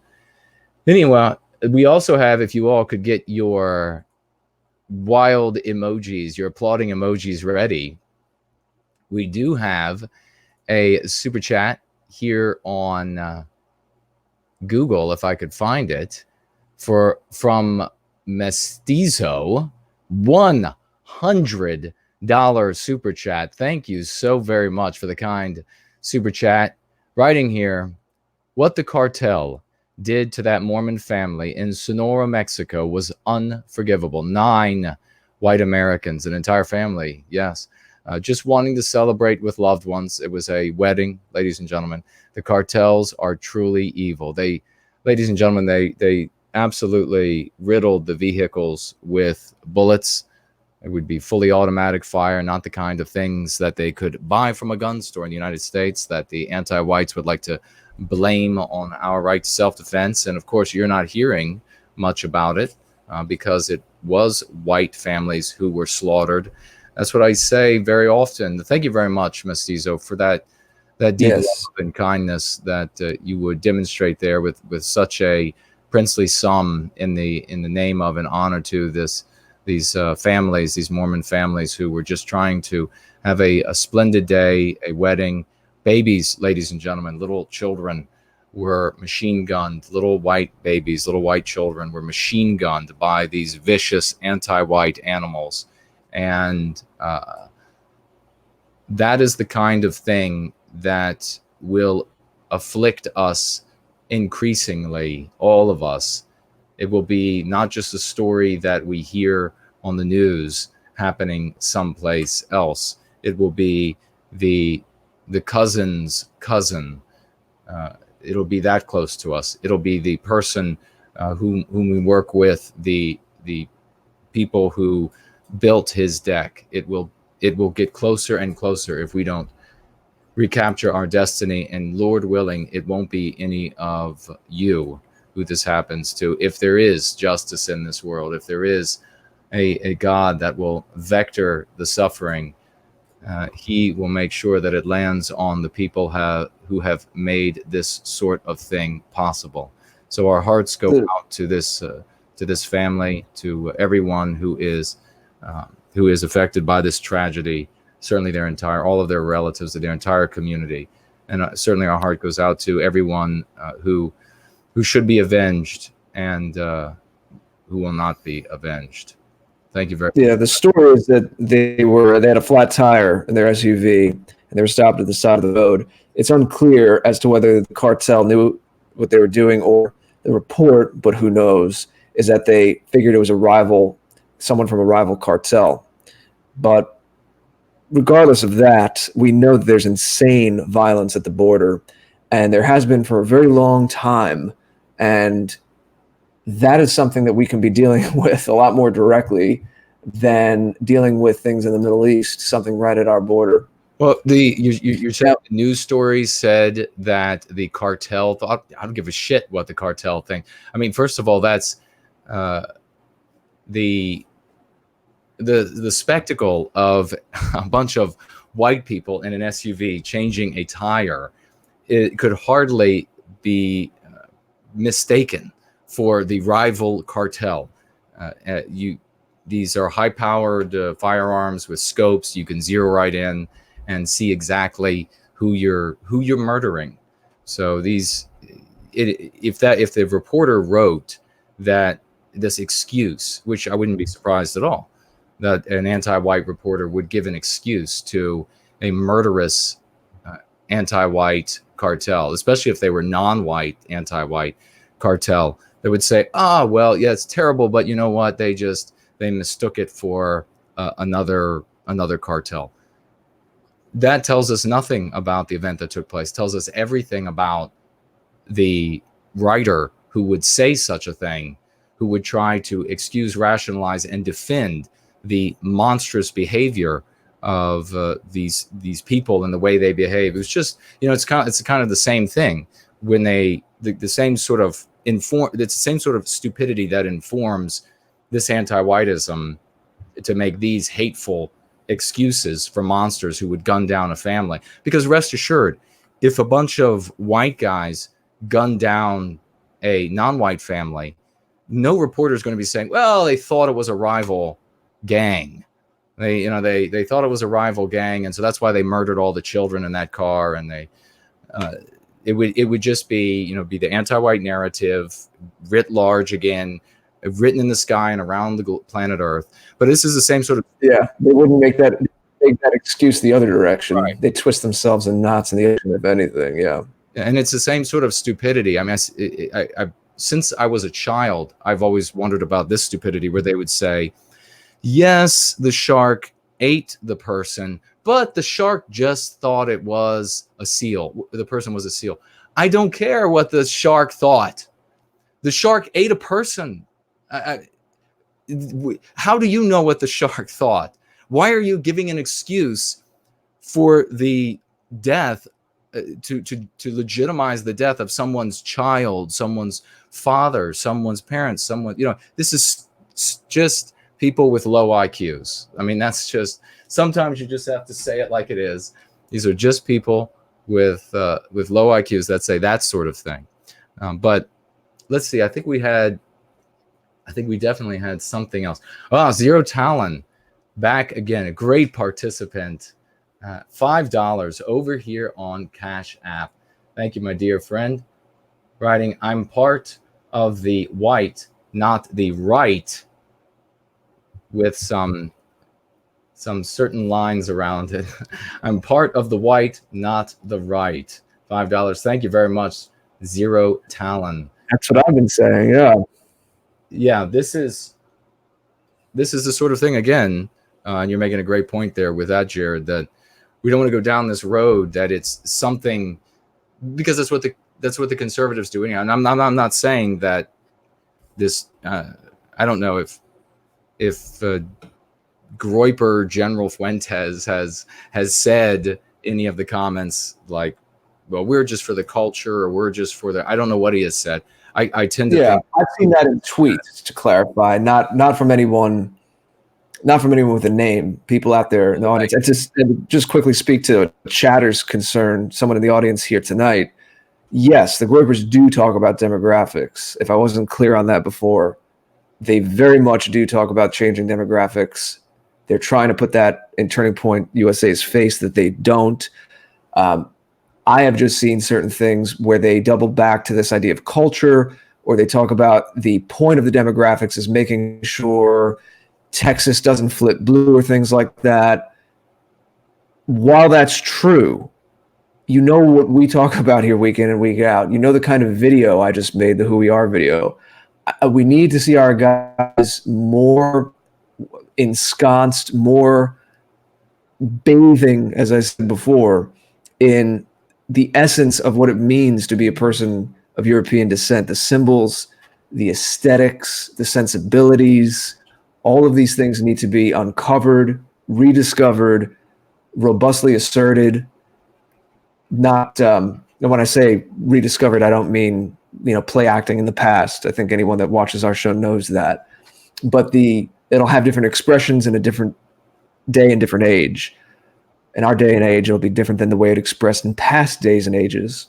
Anyway, we also have, if you all could get your wild emojis, your applauding emojis ready, we do have a super chat here on Google, if I could find it, from Mestizo, $100 super chat. Thank you so very much for the kind super chat. Writing here, what the cartel did to that Mormon family in Sonora, Mexico was unforgivable. 9 white Americans, an entire family, yes, just wanting to celebrate with loved ones. It was a wedding, ladies and gentlemen. The cartels are truly evil. Ladies and gentlemen, they absolutely riddled the vehicles with bullets. It would be fully automatic fire, not the kind of things that they could buy from a gun store in the United States that the anti-whites would like to blame on our right to self-defense. And of course, you're not hearing much about it because it was white families who were slaughtered. That's what I say very often. Thank you very much, Mestizo, for that deep love and kindness that you would demonstrate there with such a princely sum in the name of an honor to these families, these Mormon families who were just trying to have a splendid day, a wedding. Babies, ladies and gentlemen, little children were machine gunned. Little white babies, little white children were machine gunned by these vicious anti-white animals. And that is the kind of thing that will afflict us increasingly, all of us. It will be not just a story that we hear on the news happening someplace else. It will be the cousin's cousin. It'll be that close to us. It'll be the person whom we work with, the people who built his deck. It will get closer and closer if we don't recapture our destiny. And Lord willing, it won't be any of you who this happens to. If there is justice in this world, if there is a God that will vector the suffering, he will make sure that it lands on the people who have made this sort of thing possible. So our hearts go out to this family, to everyone who is affected by this tragedy. Certainly all of their relatives, their entire community, and certainly our heart goes out to everyone who should be avenged and who will not be avenged. Thank you very much. Yeah, the story is that they had a flat tire in their SUV and they were stopped at the side of the road. It's unclear as to whether the cartel knew what they were doing or the report, but who knows, is that they figured it was someone from a rival cartel. But regardless of that, we know that there's insane violence at the border, and there has been for a very long time. And that is something that we can be dealing with a lot more directly than dealing with things in the Middle East, something right at our border. Well, you're saying the news stories said that the cartel thought, I don't give a shit what the cartel think. I mean, first of all, that's the spectacle of a bunch of white people in an SUV changing a tire. It could hardly be mistaken for the rival cartel. These are high-powered firearms with scopes. You can zero right in and see exactly who you're murdering. So if the reporter wrote that this excuse, which I wouldn't be surprised at all, that an anti-white reporter would give an excuse to a murderous anti-white cartel, especially if they were non-white anti-white cartel, they would say, well, yeah, it's terrible, but you know what? They mistook it for another cartel. That tells us nothing about the event that took place. Tells us everything about the writer who would say such a thing, who would try to excuse, rationalize, and defend the monstrous behavior of these people and the way they behave. It was just, it's kind of the same thing when the same sort of it's the same sort of stupidity that informs this anti-whiteism to make these hateful excuses for monsters who would gun down a family. Because rest assured, if a bunch of white guys gun down a non-white family, no reporter is going to be saying, well, they thought it was a rival gang. They thought it was a rival gang, and so that's why they murdered all the children in that car. And it would just be the anti-white narrative writ large again, written in the sky and around the planet Earth. But this is the same sort of they wouldn't make that excuse the other direction. Right. They twist themselves in knots in the ocean, if anything. And it's the same sort of stupidity. I mean, I since I was a child, I've always wondered about this stupidity where they would say, yes, the shark ate the person, but the shark just thought it was a seal. The person was a seal. I don't care what the shark thought. The shark ate a person. How do you know what the shark thought? Why are you giving an excuse for the death to legitimize the death of someone's child, someone's father, someone's parents, this is just people with low IQs. I mean, that's just, sometimes you just have to say it like it is. These are just people with low IQs that say that sort of thing. But let's see, I think we definitely had something else. Zero Talon back again, a great participant. $5 over here on Cash App. Thank you, my dear friend. Writing, I'm part of the white, not the right, with some certain lines around it. I'm part of the white, not the right. $5. Thank you very much, Zero Talon. That's what I've been saying. Yeah, this is the sort of thing again, and you're making a great point there with that, Jared, that we don't want to go down this road that it's something, because that's what the conservatives do. And I'm not saying that this. I don't know if Groyper General Fuentes has said any of the comments like, well, we're just for the culture, or we're just for the. I don't know what he has said. I tend to think I've seen that in tweets, to clarify, not from anyone with a name. People out there in the audience. Just quickly speak to Chatter's concern. Someone in the audience here tonight. Yes, the Groypers do talk about demographics. If I wasn't clear on that before, they very much do talk about changing demographics. They're trying to put that in Turning Point USA's face that they don't. I have just seen certain things where they double back to this idea of culture, or they talk about the point of the demographics is making sure Texas doesn't flip blue or things like that. While that's true, what we talk about here week in and week out. The kind of video I just made, the Who We Are video. We need to see our guys more ensconced, more bathing, as I said before, in the essence of what it means to be a person of European descent, the symbols, the aesthetics, the sensibilities, all of these things need to be uncovered, rediscovered, robustly asserted. Not when I say rediscovered, I don't mean play acting in the past. I think anyone that watches our show knows that. But it'll have different expressions in a different day and different age. In our day and age, it'll be different than the way it expressed in past days and ages.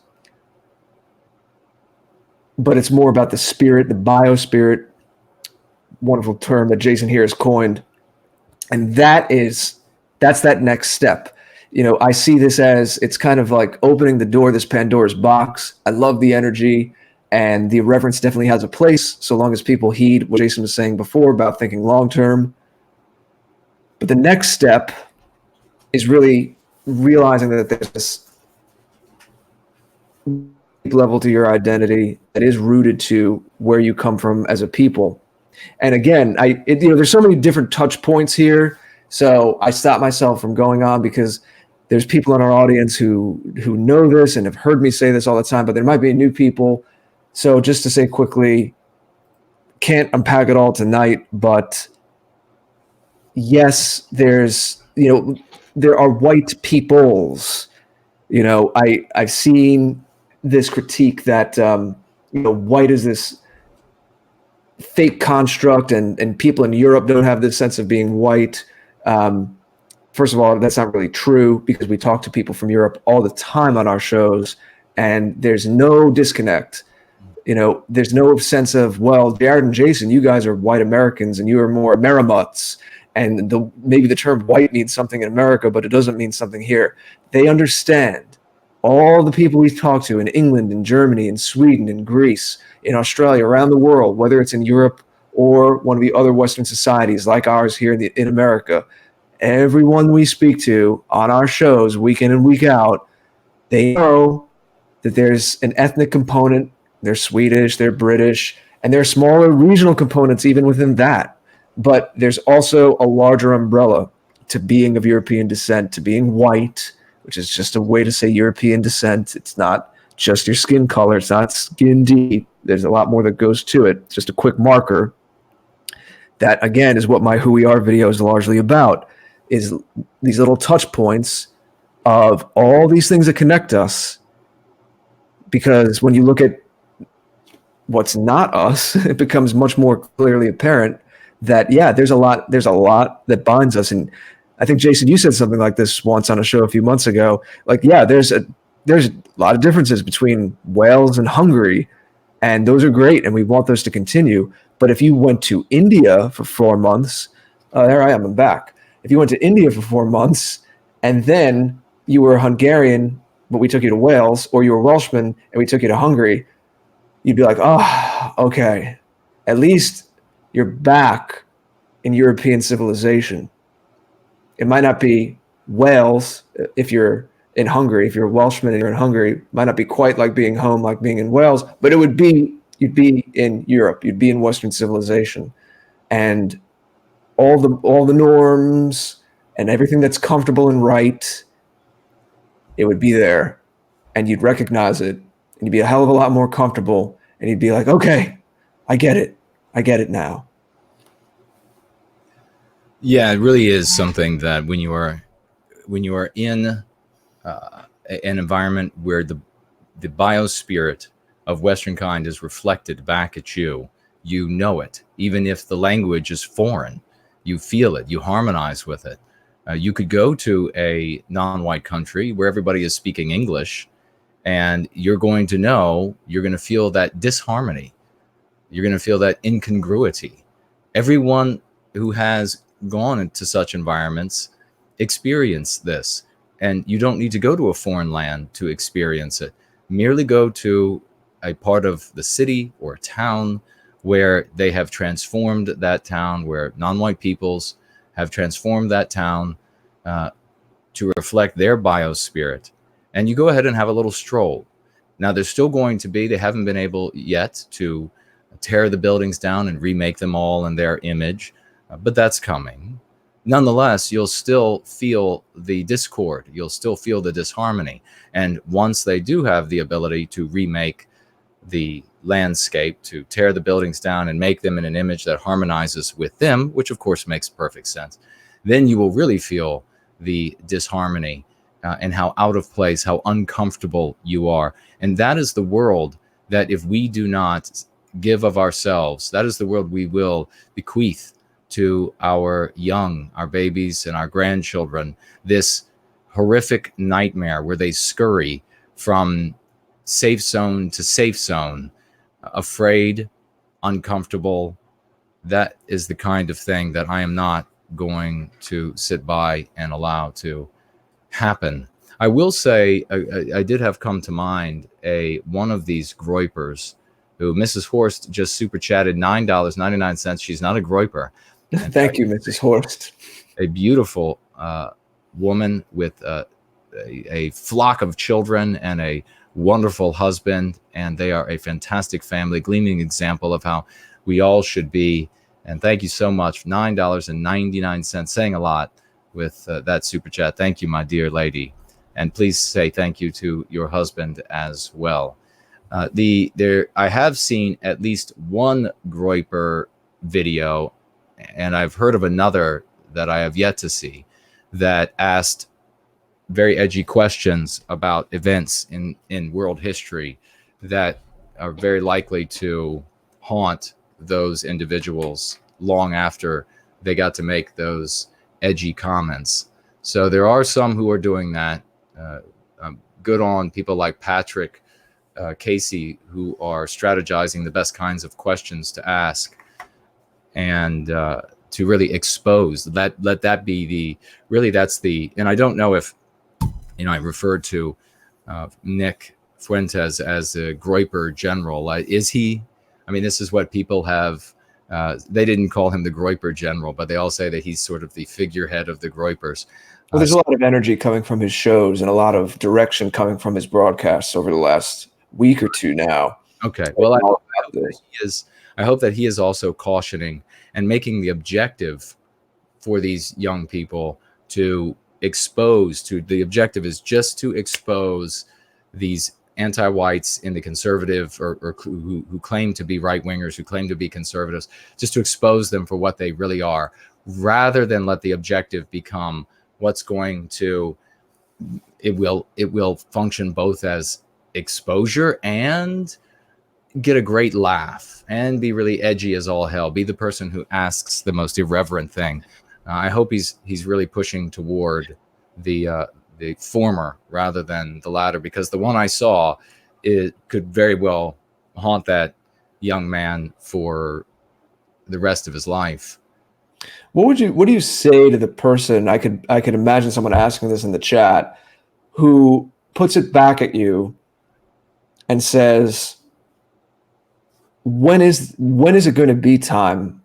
But it's more about the spirit, the biospirit, wonderful term that Jason here has coined. And that's that next step. I see this as it's kind of like opening the door, this Pandora's box. I love the energy, and the irreverence definitely has a place, so long as people heed what Jason was saying before about thinking long term. But the next step is really realizing that there's this level to your identity that is rooted to where you come from as a people. And again, there's so many different touch points here. So I stop myself from going on because there's people in our audience who know this and have heard me say this all the time, but there might be new people. So just to say quickly, can't unpack it all tonight, but yes, there are white peoples. I've seen this critique that white is this fake construct, and people in Europe don't have this sense of being white. First of all, that's not really true, because we talk to people from Europe all the time on our shows, and there's no disconnect. There's no sense of, well, Jared and Jason, you guys are white Americans and you are more Amerimuts, and maybe the term white means something in America, but it doesn't mean something here. They understand. All the people we've talked to in England, in Germany, in Sweden, in Greece, in Australia, around the world, whether it's in Europe or one of the other Western societies like ours here in America, everyone we speak to on our shows week in and week out, they know that there's an ethnic component. They're Swedish, they're British, and there are smaller regional components even within that. But there's also a larger umbrella to being of European descent, to being white, which is just a way to say European descent. It's not just your skin color. It's not skin deep. There's a lot more that goes to it. It's just a quick marker. That, again, is what my Who We Are video is largely about, is these little touch points of all these things that connect us. Because when you look at what's not us, it becomes much more clearly apparent that, yeah, there's a lot that binds us. And I think, Jason, you said something like this once on a show a few months ago. Like, yeah, there's a lot of differences between Wales and Hungary, and those are great, and we want those to continue. But if you went to India for 4 months, there I am, I'm back. If you went to India for 4 months, and then you were Hungarian, but we took you to Wales, or you were Welshman, and we took you to Hungary, you'd be like, oh, okay, at least you're back in European civilization. It might not be Wales if you're in Hungary. If you're a Welshman and you're in Hungary, it might not be quite like being home, like being in Wales, but you'd be in Europe. You'd be in Western civilization. And all the norms and everything that's comfortable and right, it would be there. And you'd recognize it. And you'd be a hell of a lot more comfortable. And you'd be like, okay, I get it. I get it now. Yeah, it really is something that when you are in an environment where the biospirit of Western kind is reflected back at you, you know it. Even if the language is foreign, you feel it, you harmonize with it. You could go to a non-white country where everybody is speaking English, and you're going to feel that disharmony. You're going to feel that incongruity. Everyone who has gone into such environments experience this, and you don't need to go to a foreign land to experience it. Merely go to a part of the city or a town where they have transformed that town, where non-white peoples have transformed that town to reflect their biospirit, and you go ahead and have a little stroll. Now, there's still going to be, they haven't been able yet to tear the buildings down and remake them all in their image, but that's coming. nonetheless, you'll still feel the discord. You'll still feel the disharmony. And once they do have the ability to remake the landscape, to tear the buildings down and make them in an image that harmonizes with them, which of course makes perfect sense, then you will really feel the disharmony and how out of place, how uncomfortable you are. And that is the world that if we do not give of ourselves, that is the world we will bequeath to our young, our babies and our grandchildren, this horrific nightmare where they scurry from safe zone to safe zone, afraid, uncomfortable. That is the kind of thing that I am not going to sit by and allow to happen. I will say, I did have come to mind one of these Groypers who Mrs. Horst just super chatted $9.99. She's not a Groyper. Thank you, Mrs. Horst. A beautiful woman with a flock of children and a wonderful husband, and they are a fantastic family, gleaming example of how we all should be. And thank you so much. $9.99, saying a lot with that super chat. Thank you, my dear lady. And please say thank you to your husband as well. I have seen at least one Groyper video, and I've heard of another that I have yet to see, that asked very edgy questions about events in world history that are very likely to haunt those individuals long after they got to make those edgy comments. So there are some who are doing that. Good on people like Patrick Casey, who are strategizing the best kinds of questions to ask and to really expose. Let that be that's the, and I don't know if, I referred to Nick Fuentes as a Groyper general. Is he? I mean, this is what people have. They didn't call him the Groyper general, but they all say that he's sort of the figurehead of the Groypers. Well, there's a lot of energy coming from his shows and a lot of direction coming from his broadcasts over the last week or two now. Okay. Well, I hope that he is also cautioning and making the objective for these young people the objective is just to expose these anti-whites in the conservative or who claim to be right-wingers, who claim to be conservatives, just to expose them for what they really are, rather than let the objective become what's going to, it will function both as exposure and get a great laugh and be really edgy as all hell, be the person who asks the most irreverent thing. I hope he's really pushing toward the former rather than the latter, because the one I saw, it could very well haunt that young man for the rest of his life. What do you say to the person? I could imagine someone asking this in the chat, who puts it back at you and says, when is it going to be time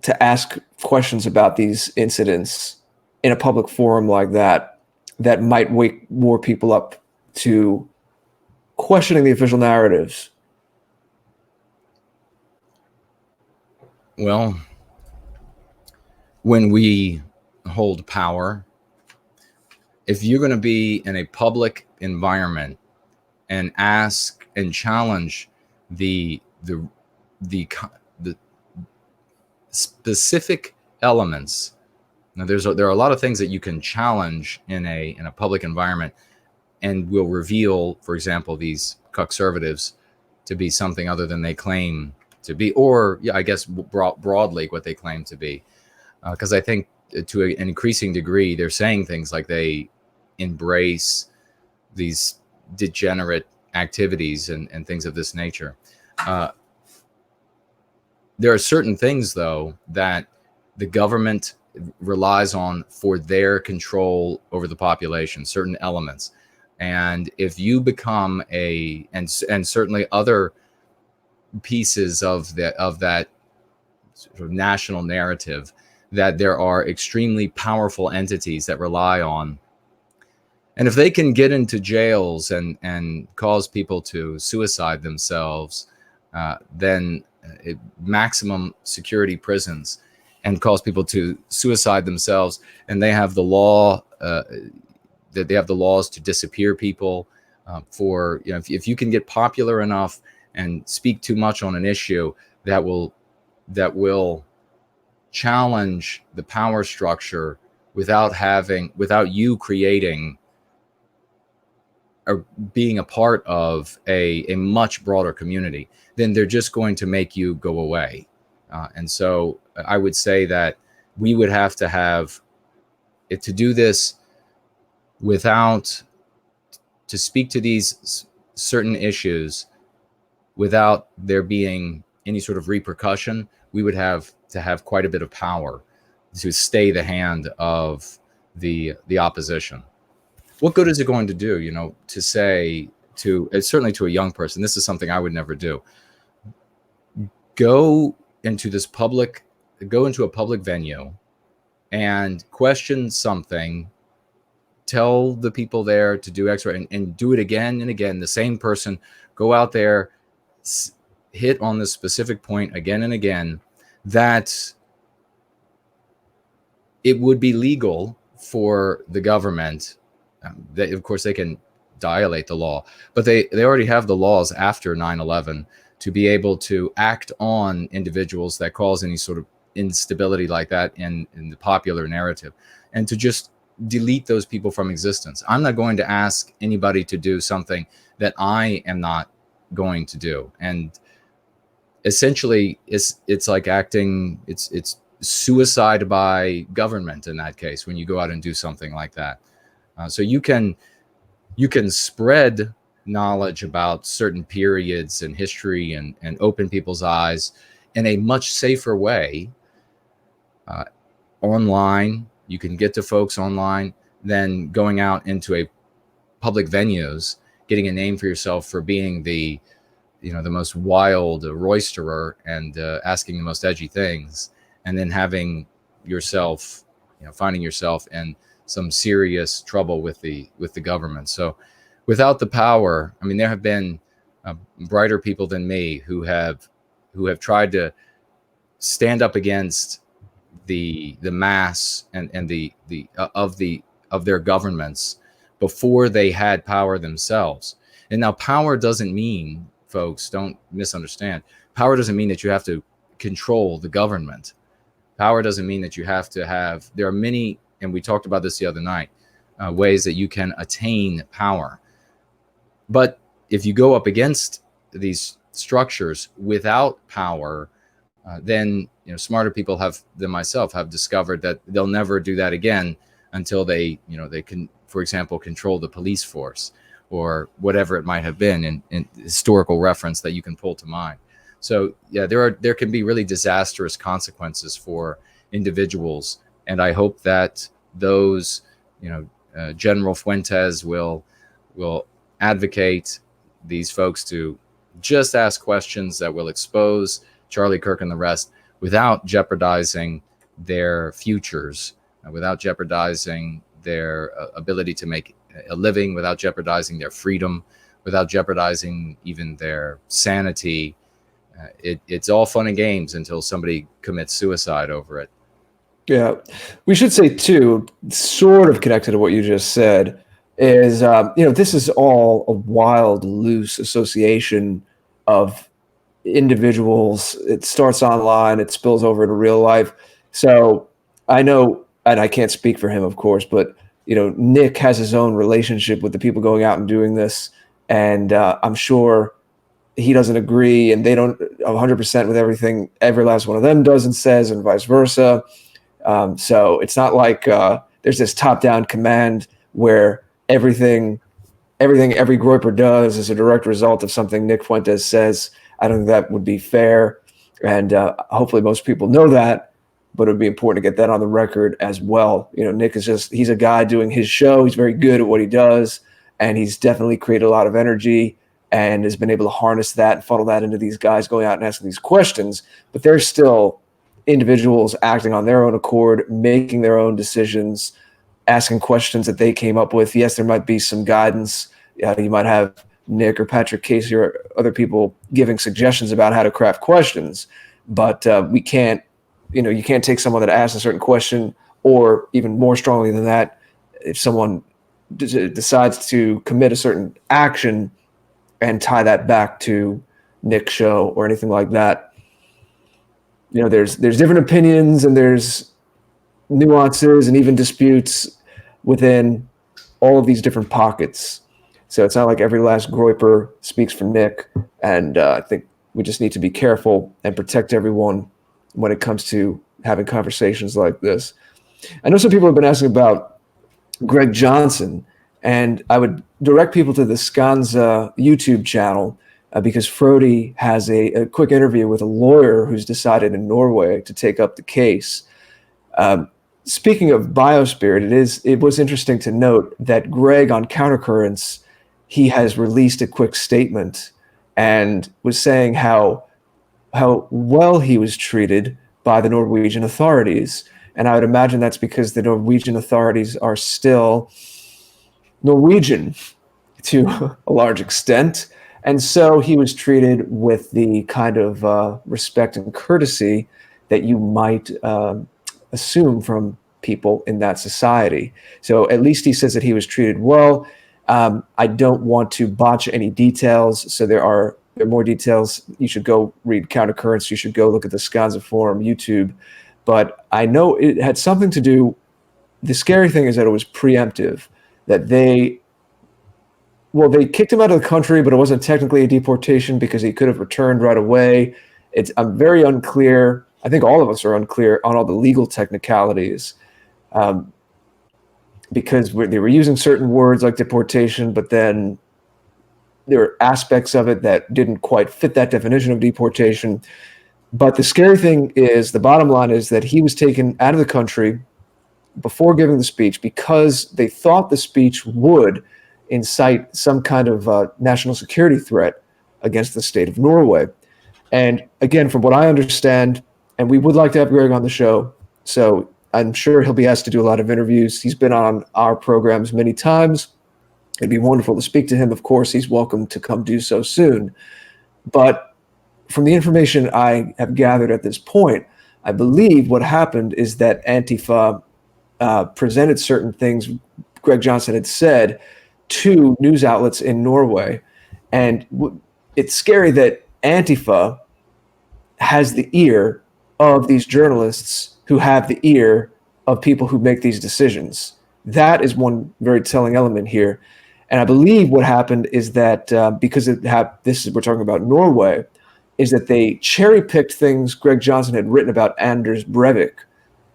to ask questions about these incidents in a public forum like that might wake more people up to questioning the official narratives? Well, when we hold power, if you're going to be in a public environment and ask and challenge the specific elements. Now, there are a lot of things that you can challenge in a public environment, and will reveal, for example, these conservatives to be something other than they claim to be, or I guess broadly what they claim to be. Because I think to an increasing degree, they're saying things like they embrace these degenerate activities and things of this nature. There are certain things, though, that the government relies on for their control over the population, certain elements. And if you become and certainly other pieces of that sort of national narrative, that there are extremely powerful entities that rely on. And if they can get into jails and cause people to suicide themselves, then maximum security prisons, and cause people to suicide themselves. And they have the law, that they have the laws to disappear people for, if you can get popular enough and speak too much on an issue that will challenge the power structure without you creating or being a part of a much broader community, then they're just going to make you go away. And so I would say that we would have to do this to speak to these certain issues without there being any sort of repercussion. We would have to have quite a bit of power to stay the hand of the opposition. What good is it going to do, to say certainly to a young person, this is something I would never do. Go into a public venue and question something, tell the people there to do X, and do it again and again. The same person, go out there, hit on this specific point again and again, that it would be legal for the government. Of course, they can dilate the law, but they already have the laws after 9/11 to be able to act on individuals that cause any sort of instability like that in the popular narrative, and to just delete those people from existence. I'm not going to ask anybody to do something that I am not going to do. And essentially, it's like acting, it's suicide by government in that case when you go out and do something like that. So you can spread knowledge about certain periods in history and open people's eyes in a much safer way online. You can get to folks online than going out into a public venues, getting a name for yourself for being the most wild roisterer and asking the most edgy things, and then having yourself, finding yourself in some serious trouble with the government. So without the power, I mean, there have been brighter people than me who have tried to stand up against the mass and of their governments before they had power themselves. And now power doesn't mean, folks, don't misunderstand, power doesn't mean that you have to control the government. Power doesn't mean that you have to have, there are many, and we talked about this the other night, ways that you can attain power. But if you go up against these structures without power, then smarter people than myself have discovered that they'll never do that again until they can, for example, control the police force or whatever it might have been in historical reference that you can pull to mind. So yeah, there can be really disastrous consequences for individuals, and I hope that those General Fuentes will advocate these folks to just ask questions that will expose Charlie Kirk and the rest without jeopardizing their futures, without jeopardizing their ability to make a living, without jeopardizing their freedom, without jeopardizing even their sanity. It's all fun and games until somebody commits suicide over it. Yeah. We should say, too, sort of connected to what you just said, is, this is all a wild, loose association of individuals. It starts online, it spills over into real life. So I know, and I can't speak for him, of course, but Nick has his own relationship with the people going out and doing this, and I'm sure he doesn't agree, and they don't 100% with everything every last one of them does and says, and vice versa. So it's not like there's this top-down command where everything every Groyper does is a direct result of something Nick Fuentes says. I don't think that would be fair, and hopefully most people know that, but it would be important to get that on the record as well. Nick he's a guy doing his show. He's very good at what he does, and he's definitely created a lot of energy and has been able to harness that and funnel that into these guys going out and asking these questions. But there's still individuals acting on their own accord, making their own decisions, asking questions that they came up with. Yes, there might be some guidance. You might have Nick or Patrick Casey or other people giving suggestions about how to craft questions, but we can't you can't take someone that asks a certain question, or even more strongly than that, if someone decides to commit a certain action and tie that back to Nick's show or anything like that. There's different opinions, and there's nuances and even disputes within all of these different pockets. So it's not like every last Groyper speaks for Nick. And I think we just need to be careful and protect everyone when it comes to having conversations like this. I know some people have been asking about Greg Johnson, and I would direct people to the Skansa YouTube channel because Frody has a quick interview with a lawyer who's decided in Norway to take up the case. Speaking of Biospirit, it was interesting to note that Greg on Countercurrents, he has released a quick statement and was saying how well he was treated by the Norwegian authorities. And I would imagine that's because the Norwegian authorities are still Norwegian to a large extent. And so he was treated with the kind of respect and courtesy that you might assume from people in that society. So at least he says that he was treated well. I don't want to botch any details. So there are more details. You should go read Countercurrents. You should go look at the Skansa Forum YouTube. But I know it had something to do. The scary thing is that it was preemptive, that they kicked him out of the country, but it wasn't technically a deportation because he could have returned right away. I'm very unclear. I think all of us are unclear on all the legal technicalities because they were using certain words like deportation, but then there were aspects of it that didn't quite fit that definition of deportation. But the scary thing is, the bottom line is that he was taken out of the country before giving the speech because they thought the speech would incite some kind of national security threat against the state of Norway. And again, from what I understand, and we would like to have Greg on the show, so I'm sure he'll be asked to do a lot of interviews. He's been on our programs many times. It'd be wonderful to speak to him. Of course, he's welcome to come do so soon. But from the information I have gathered at this point, I believe what happened is that Antifa presented certain things Greg Johnson had said to news outlets in Norway. And it's scary that Antifa has the ear of these journalists who have the ear of people who make these decisions. That is one very telling element here. And I believe what happened is that because we're talking about Norway, is that they cherry-picked things Greg Johnson had written about Anders Breivik.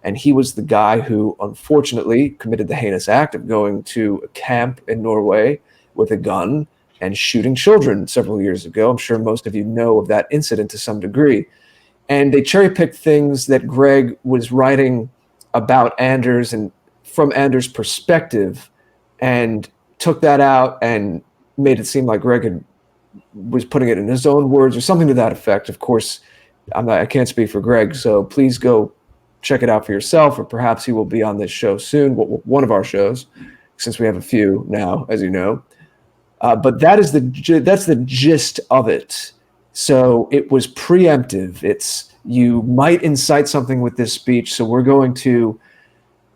And he was the guy who, unfortunately, committed the heinous act of going to a camp in Norway with a gun and shooting children several years ago. I'm sure most of you know of that incident to some degree. And they cherry-picked things that Greg was writing about Anders and from Anders' perspective, and took that out and made it seem like Greg was putting it in his own words or something to that effect. Of course, I can't speak for Greg, so please go check it out for yourself, or perhaps he will be on this show soon, one of our shows, since we have a few now, as you know. But that's the gist of it. So it was preemptive. You might incite something with this speech, so we're going to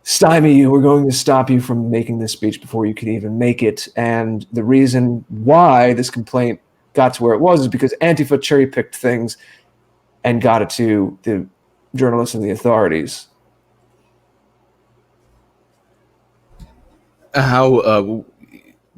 stymie you. We're going to stop you from making this speech before you can even make it. And the reason why this complaint got to where it was is because Antifa cherry-picked things and got it to the journalists and the authorities. How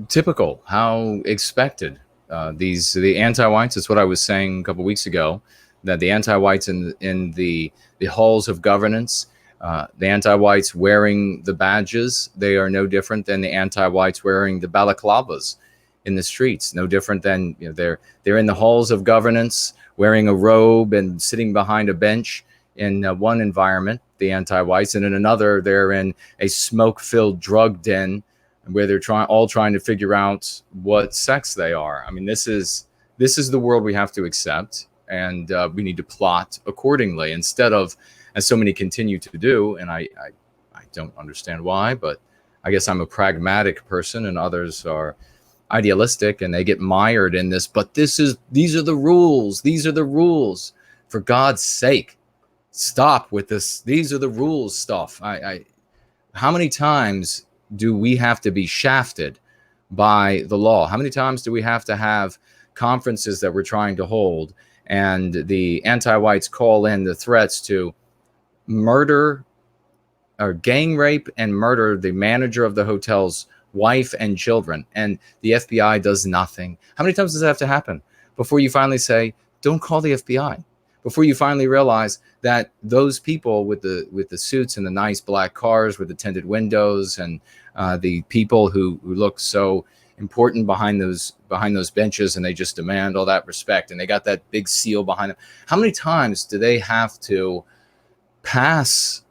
typical, how expected. The anti-whites, it's what I was saying a couple weeks ago, that the anti-whites in the halls of governance, the anti-whites wearing the badges, they are no different than the anti-whites wearing the balaclavas in the streets. No different than, they're in the halls of governance wearing a robe and sitting behind a bench in one environment, the anti-whites, and in another they're in a smoke-filled drug den where they're trying to figure out what sex they are. I mean, this is the world we have to accept, and we need to plot accordingly instead of, as so many continue to do. And I don't understand why, but I guess I'm a pragmatic person, and others are idealistic, and they get mired in this. But these are the rules. These are the rules. For God's sake, stop with this. These are the rules stuff. How many times do we have to be shafted by the law? How many times do we have to have conferences that we're trying to hold and the anti-whites call in the threats to murder or gang rape and murder the manager of the hotel's wife and children, and the FBI does nothing? How many times does that have to happen before you finally say, don't call the FBI? Before you finally realize that those people with the suits and the nice black cars with the tinted windows and the people who look so important behind those benches, and they just demand all that respect, and they got that big seal behind them. How many times do they have to pass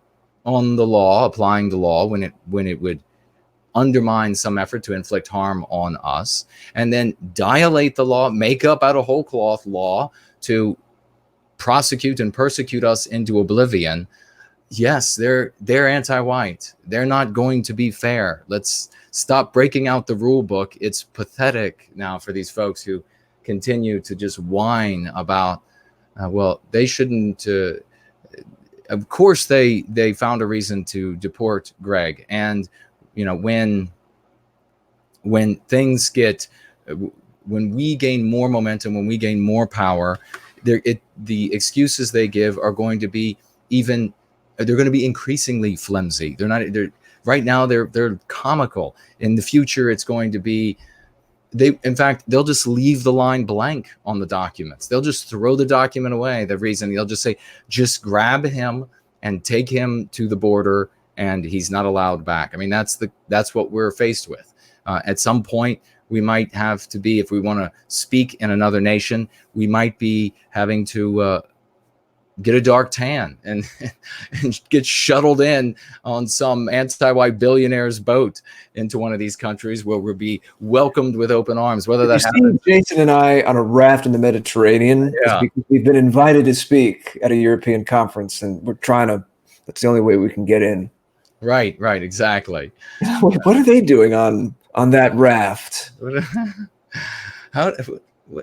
on the law, applying the law when it would undermine some effort to inflict harm on us, and then dilate the law, make up out of whole cloth law to prosecute and persecute us into oblivion? Yes, they're anti-white. They're not going to be fair. Let's stop breaking out the rule book. It's pathetic now for these folks who continue to just whine about, well, they shouldn't. Of course, they found a reason to deport Greg, and when things get, when we gain more momentum, when we gain more power, the excuses they give are going to be they're going to be increasingly flimsy. Right now they're comical. In the future, it's going to be, they'll just leave the line blank on the documents. They'll just throw the document away. The reason, they'll just say, just grab him and take him to the border, and he's not allowed back. I mean, that's what we're faced with. At some point, we might have to be, if we want to speak in another nation, we might be having to get a dark tan and get shuttled in on some anti-white billionaire's boat into one of these countries where we'll be welcomed with open arms. Whether that happens, Jason and I on a raft in the Mediterranean, because we've been invited to speak at a European conference, and we're trying to. That's the only way we can get in. Right, exactly. What are they doing on that raft? How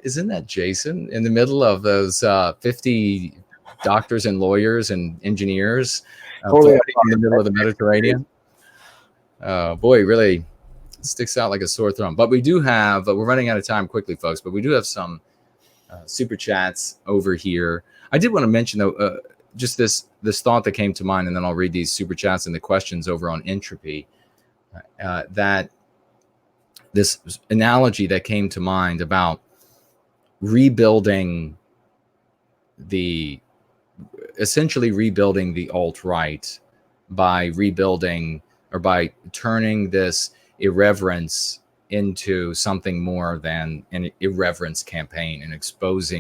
isn't that Jason in the middle of those 50 doctors and lawyers and engineers in the middle of the Mediterranean? Boy, really sticks out like a sore thumb. But we do have, we're running out of time quickly, folks, but we do have some super chats over here. I did want to mention, though, just this thought that came to mind, and then I'll read these super chats and the questions over on Entropy, that this analogy that came to mind about essentially rebuilding the alt-right by rebuilding, or by turning this irreverence into something more than an irreverence campaign, an expose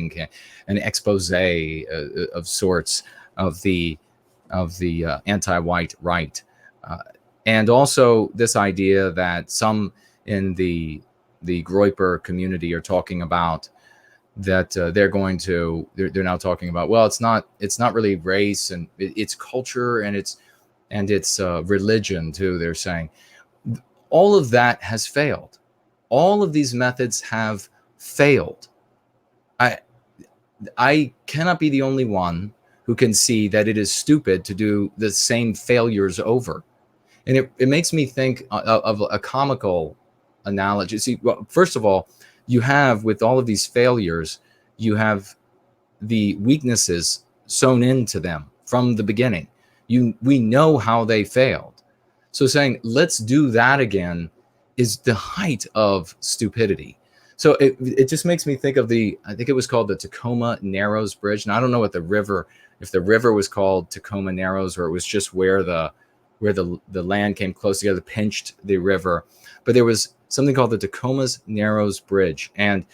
of sorts of the anti-white right, and also this idea that some in the Groyper community are talking about, that they're now talking about, well, it's not really race, and it's culture, and it's religion too. They're saying all of that has failed. All of these methods have failed. I cannot be the only one who can see that it is stupid to do the same failures over. And it makes me think of a comical analogy. See, well, first of all, you have, with all of these failures, you have the weaknesses sewn into them from the beginning. We know how they failed. So saying, let's do that again, is the height of stupidity. So it just makes me think of I think it was called the Tacoma Narrows Bridge. And I don't know if the river was called Tacoma Narrows, or it was just where the land came close together, pinched the river. But there was something called the Tacoma's Narrows Bridge. And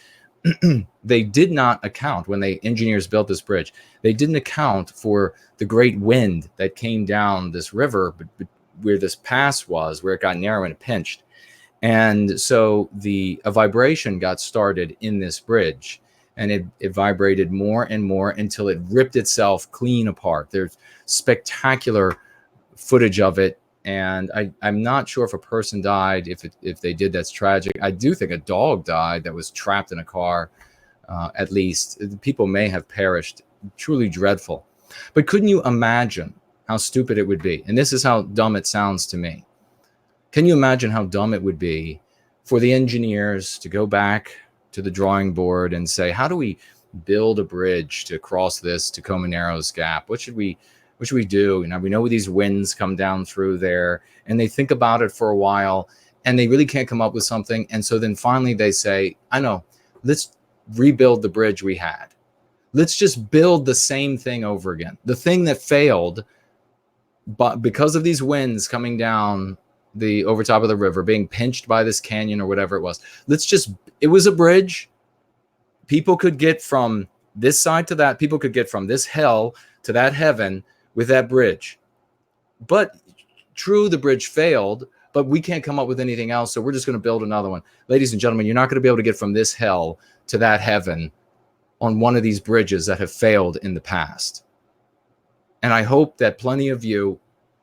they did not account, when engineers built this bridge, they didn't account for the great wind that came down this river, but where this pass was, where it got narrow and it pinched. And so a vibration got started in this bridge, and it vibrated more and more until it ripped itself clean apart. There's spectacular footage of it. And I'm not sure if a person died. If they did, that's tragic. I do think a dog died that was trapped in a car. At least people may have perished. Truly dreadful. But couldn't you imagine how stupid it would be? And this is how dumb it sounds to me. Can you imagine how dumb it would be for the engineers to go back to the drawing board and say, how do we build a bridge to cross this Tacoma Narrows Gap? What should we do? We know these winds come down through there, and they think about it for a while, and they really can't come up with something. And so then finally they say, I know, let's rebuild the bridge we had. Let's just build the same thing over again. The thing that failed, but because of these winds coming down the over top of the river, being pinched by this canyon or whatever it was, it was a bridge. People could get from this side to that. People could get from this hell to that heaven with that bridge. But true, the bridge failed, but we can't come up with anything else, so we're just going to build another one. Ladies and gentlemen, you're not going to be able to get from this hell to that heaven on one of these bridges that have failed in the past. And I hope that plenty of you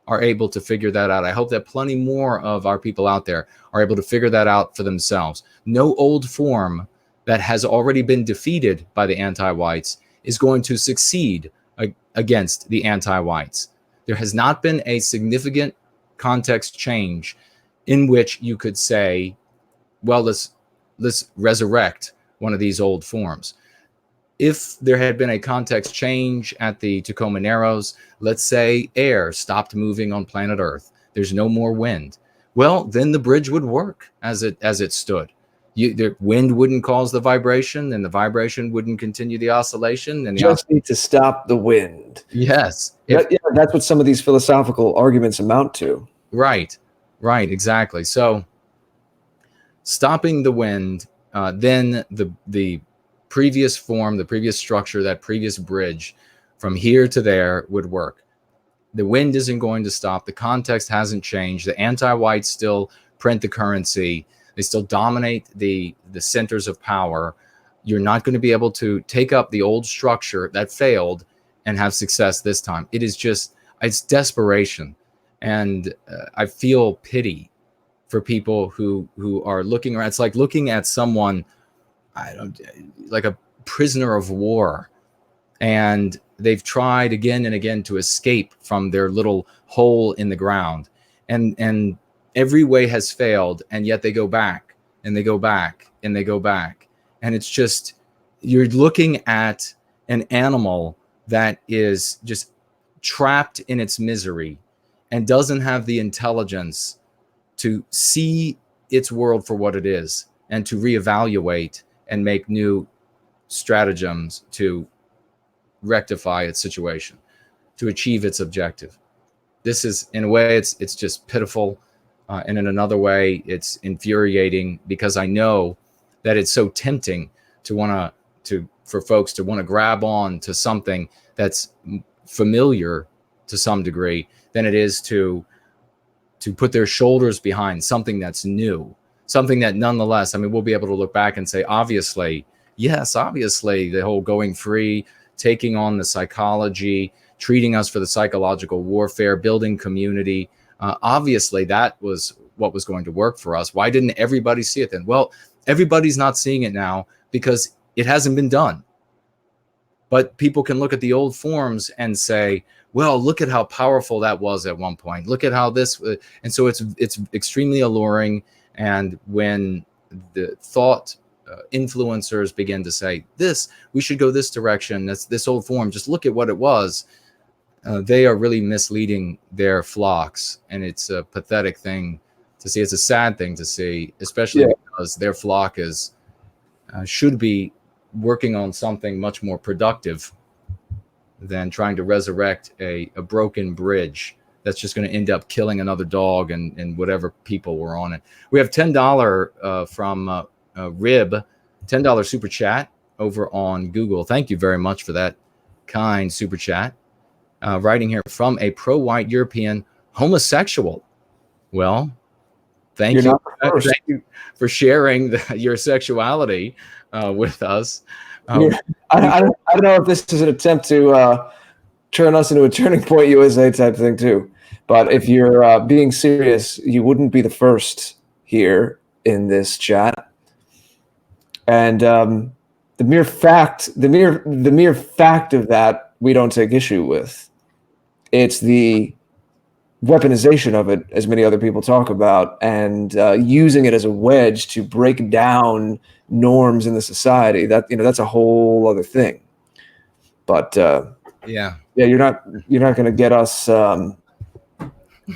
are able to figure that out. I hope that plenty more of our people out there are able to figure that out for themselves. No old form that has already been defeated by the anti-whites is going to succeed against the anti-whites. There has not been a significant context change in which you could say, well, let's resurrect one of these old forms. If there had been a context change at the Tacoma Narrows, let's say air stopped moving on planet Earth, there's no more wind, well, then the bridge would work as it stood. The wind wouldn't cause the vibration, and the vibration wouldn't continue the oscillation. And Just need to stop the wind. Yes. That's what some of these philosophical arguments amount to. Right, exactly. So stopping the wind, then the previous form, the previous structure, that previous bridge from here to there would work. The wind isn't going to stop. The context hasn't changed. The anti-whites still print the currency. They still dominate the centers of power. You're not going to be able to take up the old structure that failed and have success this time. It's desperation. And I feel pity for people who are looking around. It's like looking at someone, like a prisoner of war, and they've tried again and again to escape from their little hole in the ground, and every way has failed, and yet they go back and they go back and they go back. And it's just, you're looking at an animal that is just trapped in its misery and doesn't have the intelligence to see its world for what it is and to reevaluate and make new stratagems to rectify its situation, to achieve its objective. This is, in a way, it's just pitiful. And in another way, it's infuriating, because I know that it's so tempting for folks to want to grab on to something that's familiar to some degree than it is to put their shoulders behind something that's new, something that nonetheless, we'll be able to look back and say, obviously, the whole going free, taking on the psychology, treating us for the psychological warfare, building community. Obviously, that was what was going to work for us. Why didn't everybody see it then? Well, everybody's not seeing it now because it hasn't been done. But people can look at the old forms and say, well, look at how powerful that was at one point. Look at how this, and so it's extremely alluring. And when the thought influencers begin to say, we should go this direction, that's this old form, just look at what it was, they are really misleading their flocks. And it's a pathetic thing to see. It's a sad thing to see, especially because their flock should be working on something much more productive than trying to resurrect a broken bridge that's just going to end up killing another dog and whatever people were on it. We have $10 from Rib, $10 super chat over on Google. Thank you very much for that kind super chat. Writing here from a pro-white European homosexual. Well, thank you for sharing your sexuality with us. I don't know if this is an attempt to turn us into a Turning Point USA type thing too, but if you're being serious, you wouldn't be the first here in this chat. And the mere fact of that we don't take issue with. It's the weaponization of it, as many other people talk about, and using it as a wedge to break down norms in the society. That's a whole other thing. But yeah, you're not going to get us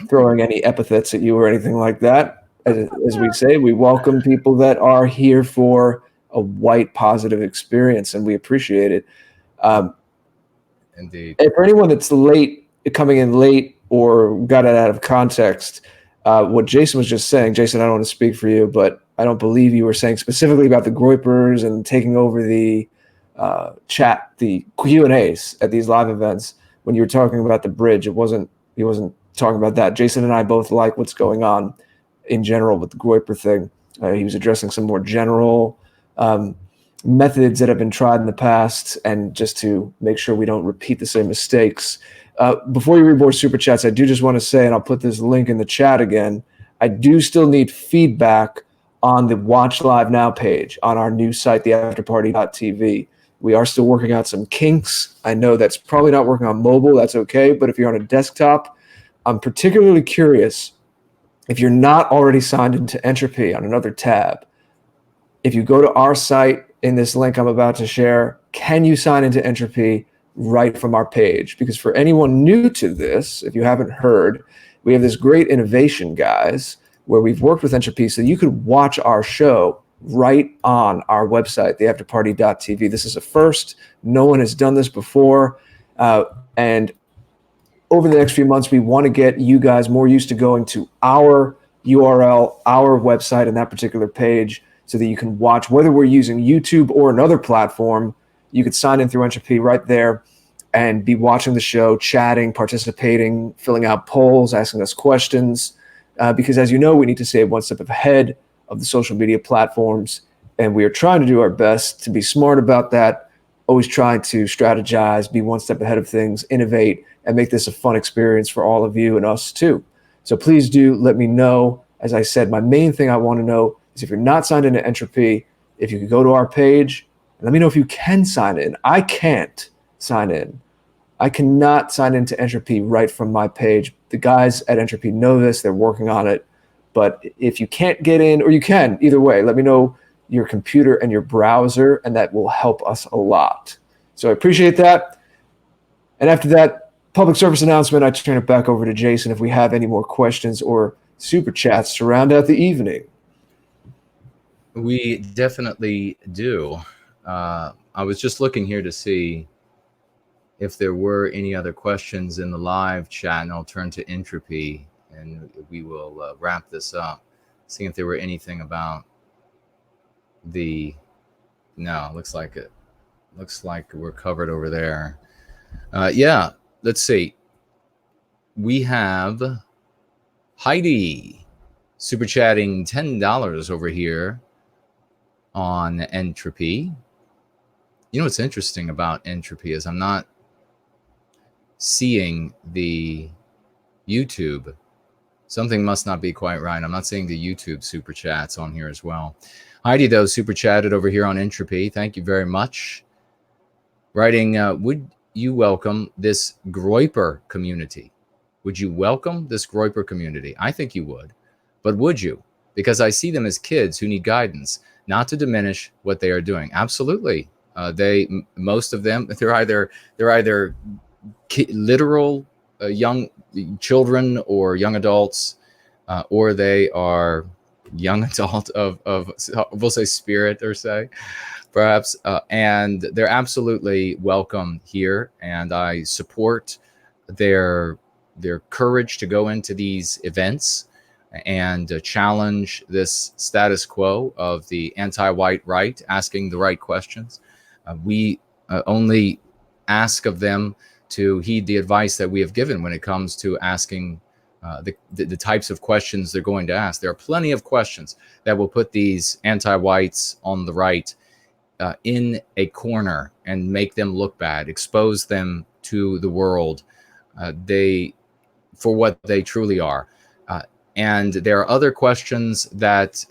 throwing any epithets at you or anything like that. As we say, we welcome people that are here for a white positive experience, and we appreciate it. indeed. And for anyone that's coming in late or got it out of context, what Jason was just saying, Jason, I don't want to speak for you, but I don't believe you were saying specifically about the Groypers and taking over the chat, the Q&As at these live events. When you were talking about the bridge, he wasn't talking about that. Jason and I both like what's going on in general with the Groyper thing. He was addressing some more general methods that have been tried in the past, and just to make sure we don't repeat the same mistakes. Before you read more super chats, I do just want to say, and I'll put this link in the chat again, I do still need feedback on the Watch Live Now page on our new site, theafterparty.tv. We are still working out some kinks. I know that's probably not working on mobile. That's okay. But if you're on a desktop, I'm particularly curious, if you're not already signed into Entropy on another tab, if you go to our site in this link I'm about to share, can you sign into Entropy right from our page? Because for anyone new to this, if you haven't heard, we have this great innovation, guys, where we've worked with Entropy so you could watch our show right on our website, theafterparty.tv. This is a first. No one has done this before. And over the next few months, we want to get you guys more used to going to our URL, our website, and that particular page, so that you can watch, whether we're using YouTube or another platform. You could sign in through Entropy right there and be watching the show, chatting, participating, filling out polls, asking us questions. Because as you know, we need to stay one step ahead of the social media platforms, and we are trying to do our best to be smart about that, always trying to strategize, be one step ahead of things, innovate, and make this a fun experience for all of you and us too. So please do let me know. As I said, my main thing I want to know is, if you're not signed into Entropy, if you could go to our page and let me know if you can sign in. I can't sign in. I cannot sign into Entropy right from my page. The guys at Entropy know this. They're working on it. But if you can't get in, or you can, either way, let me know your computer and your browser, and that will help us a lot. So I appreciate that. And after that public service announcement, I turn it back over to Jason if we have any more questions or super chats to round out the evening. We definitely do. I was just looking here to see if there were any other questions in the live chat, and I'll turn to Entropy and we will wrap this up, seeing if there were anything about no, looks like we're covered over there. Yeah, let's see. We have Heidi super chatting $10 over here on Entropy. You know what's interesting about Entropy is I'm not seeing the YouTube. Something must not be quite right. I'm not seeing the YouTube super chats on here as well. Heidi, though, super chatted over here on Entropy. Thank you very much. Writing, would you welcome this Groyper community? Would you welcome this Groyper community? I think you would. But would you? Because I see them as kids who need guidance, not to diminish what they are doing. Absolutely. Most of them, they're either literal young children or young adults, or they are young adult of we'll say spirit, or say perhaps, and they're absolutely welcome here, and I support their courage to go into these events and challenge this status quo of the anti-white right, asking the right questions. We only ask of them to heed the advice that we have given when it comes to asking the types of questions they're going to ask. There are plenty of questions that will put these anti-whites on the right in a corner and make them look bad, expose them to the world for what they truly are. And there are other questions that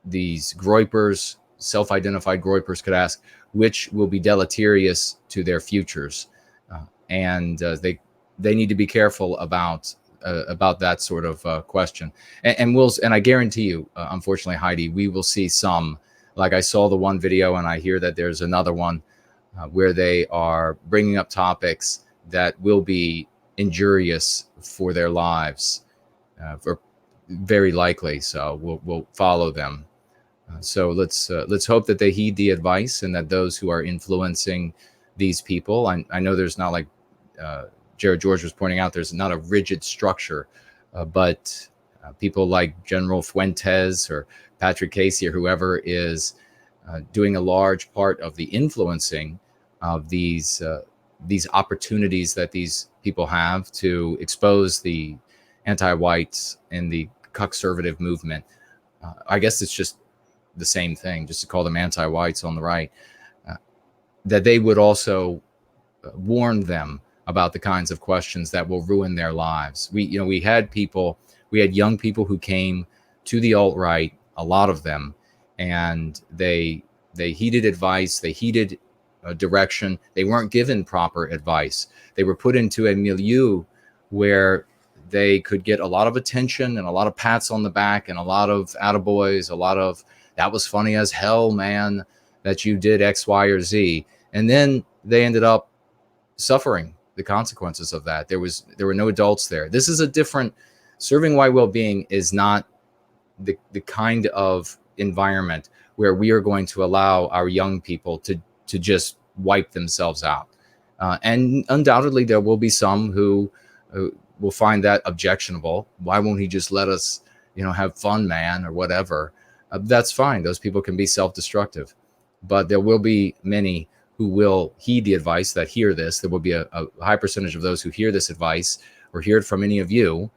these Groypers, self-identified Groypers, could ask, which will be deleterious to their futures. and they need to be careful about that sort of question. And I guarantee you, unfortunately, Heidi, we will see some. Like I saw the one video, and I hear that there's another one where they are bringing up topics that will be injurious for their lives, or very likely. So we'll follow them. So let's hope that they heed the advice, and that those who are influencing these people. I know there's not, like Jared George was pointing out, there's not a rigid structure, but people like General Fuentes or Patrick Casey or whoever is doing a large part of the influencing of these opportunities that these people have to expose the anti-whites and the conservative movement. I guess it's just the same thing, just to call them anti-whites on the right, that they would also warn them about the kinds of questions that will ruin their lives. We had young people who came to the alt-right, a lot of them, and they heeded advice, they heeded direction. They weren't given proper advice. They were put into a milieu where they could get a lot of attention and a lot of pats on the back and a lot of attaboys, a lot of, that was funny as hell, man, that you did X, Y, or Z. And then they ended up suffering the consequences of that. There were no adults there. This is a different, serving white well-being is not the kind of environment where we are going to allow our young people to just wipe themselves out. And undoubtedly there will be some who will find that objectionable. Why won't he just let us, have fun, man, or whatever? That's fine. Those people can be self-destructive, but there will be many who will heed the advice, that hear this. There will be a high percentage of those who hear this advice or hear it from any of you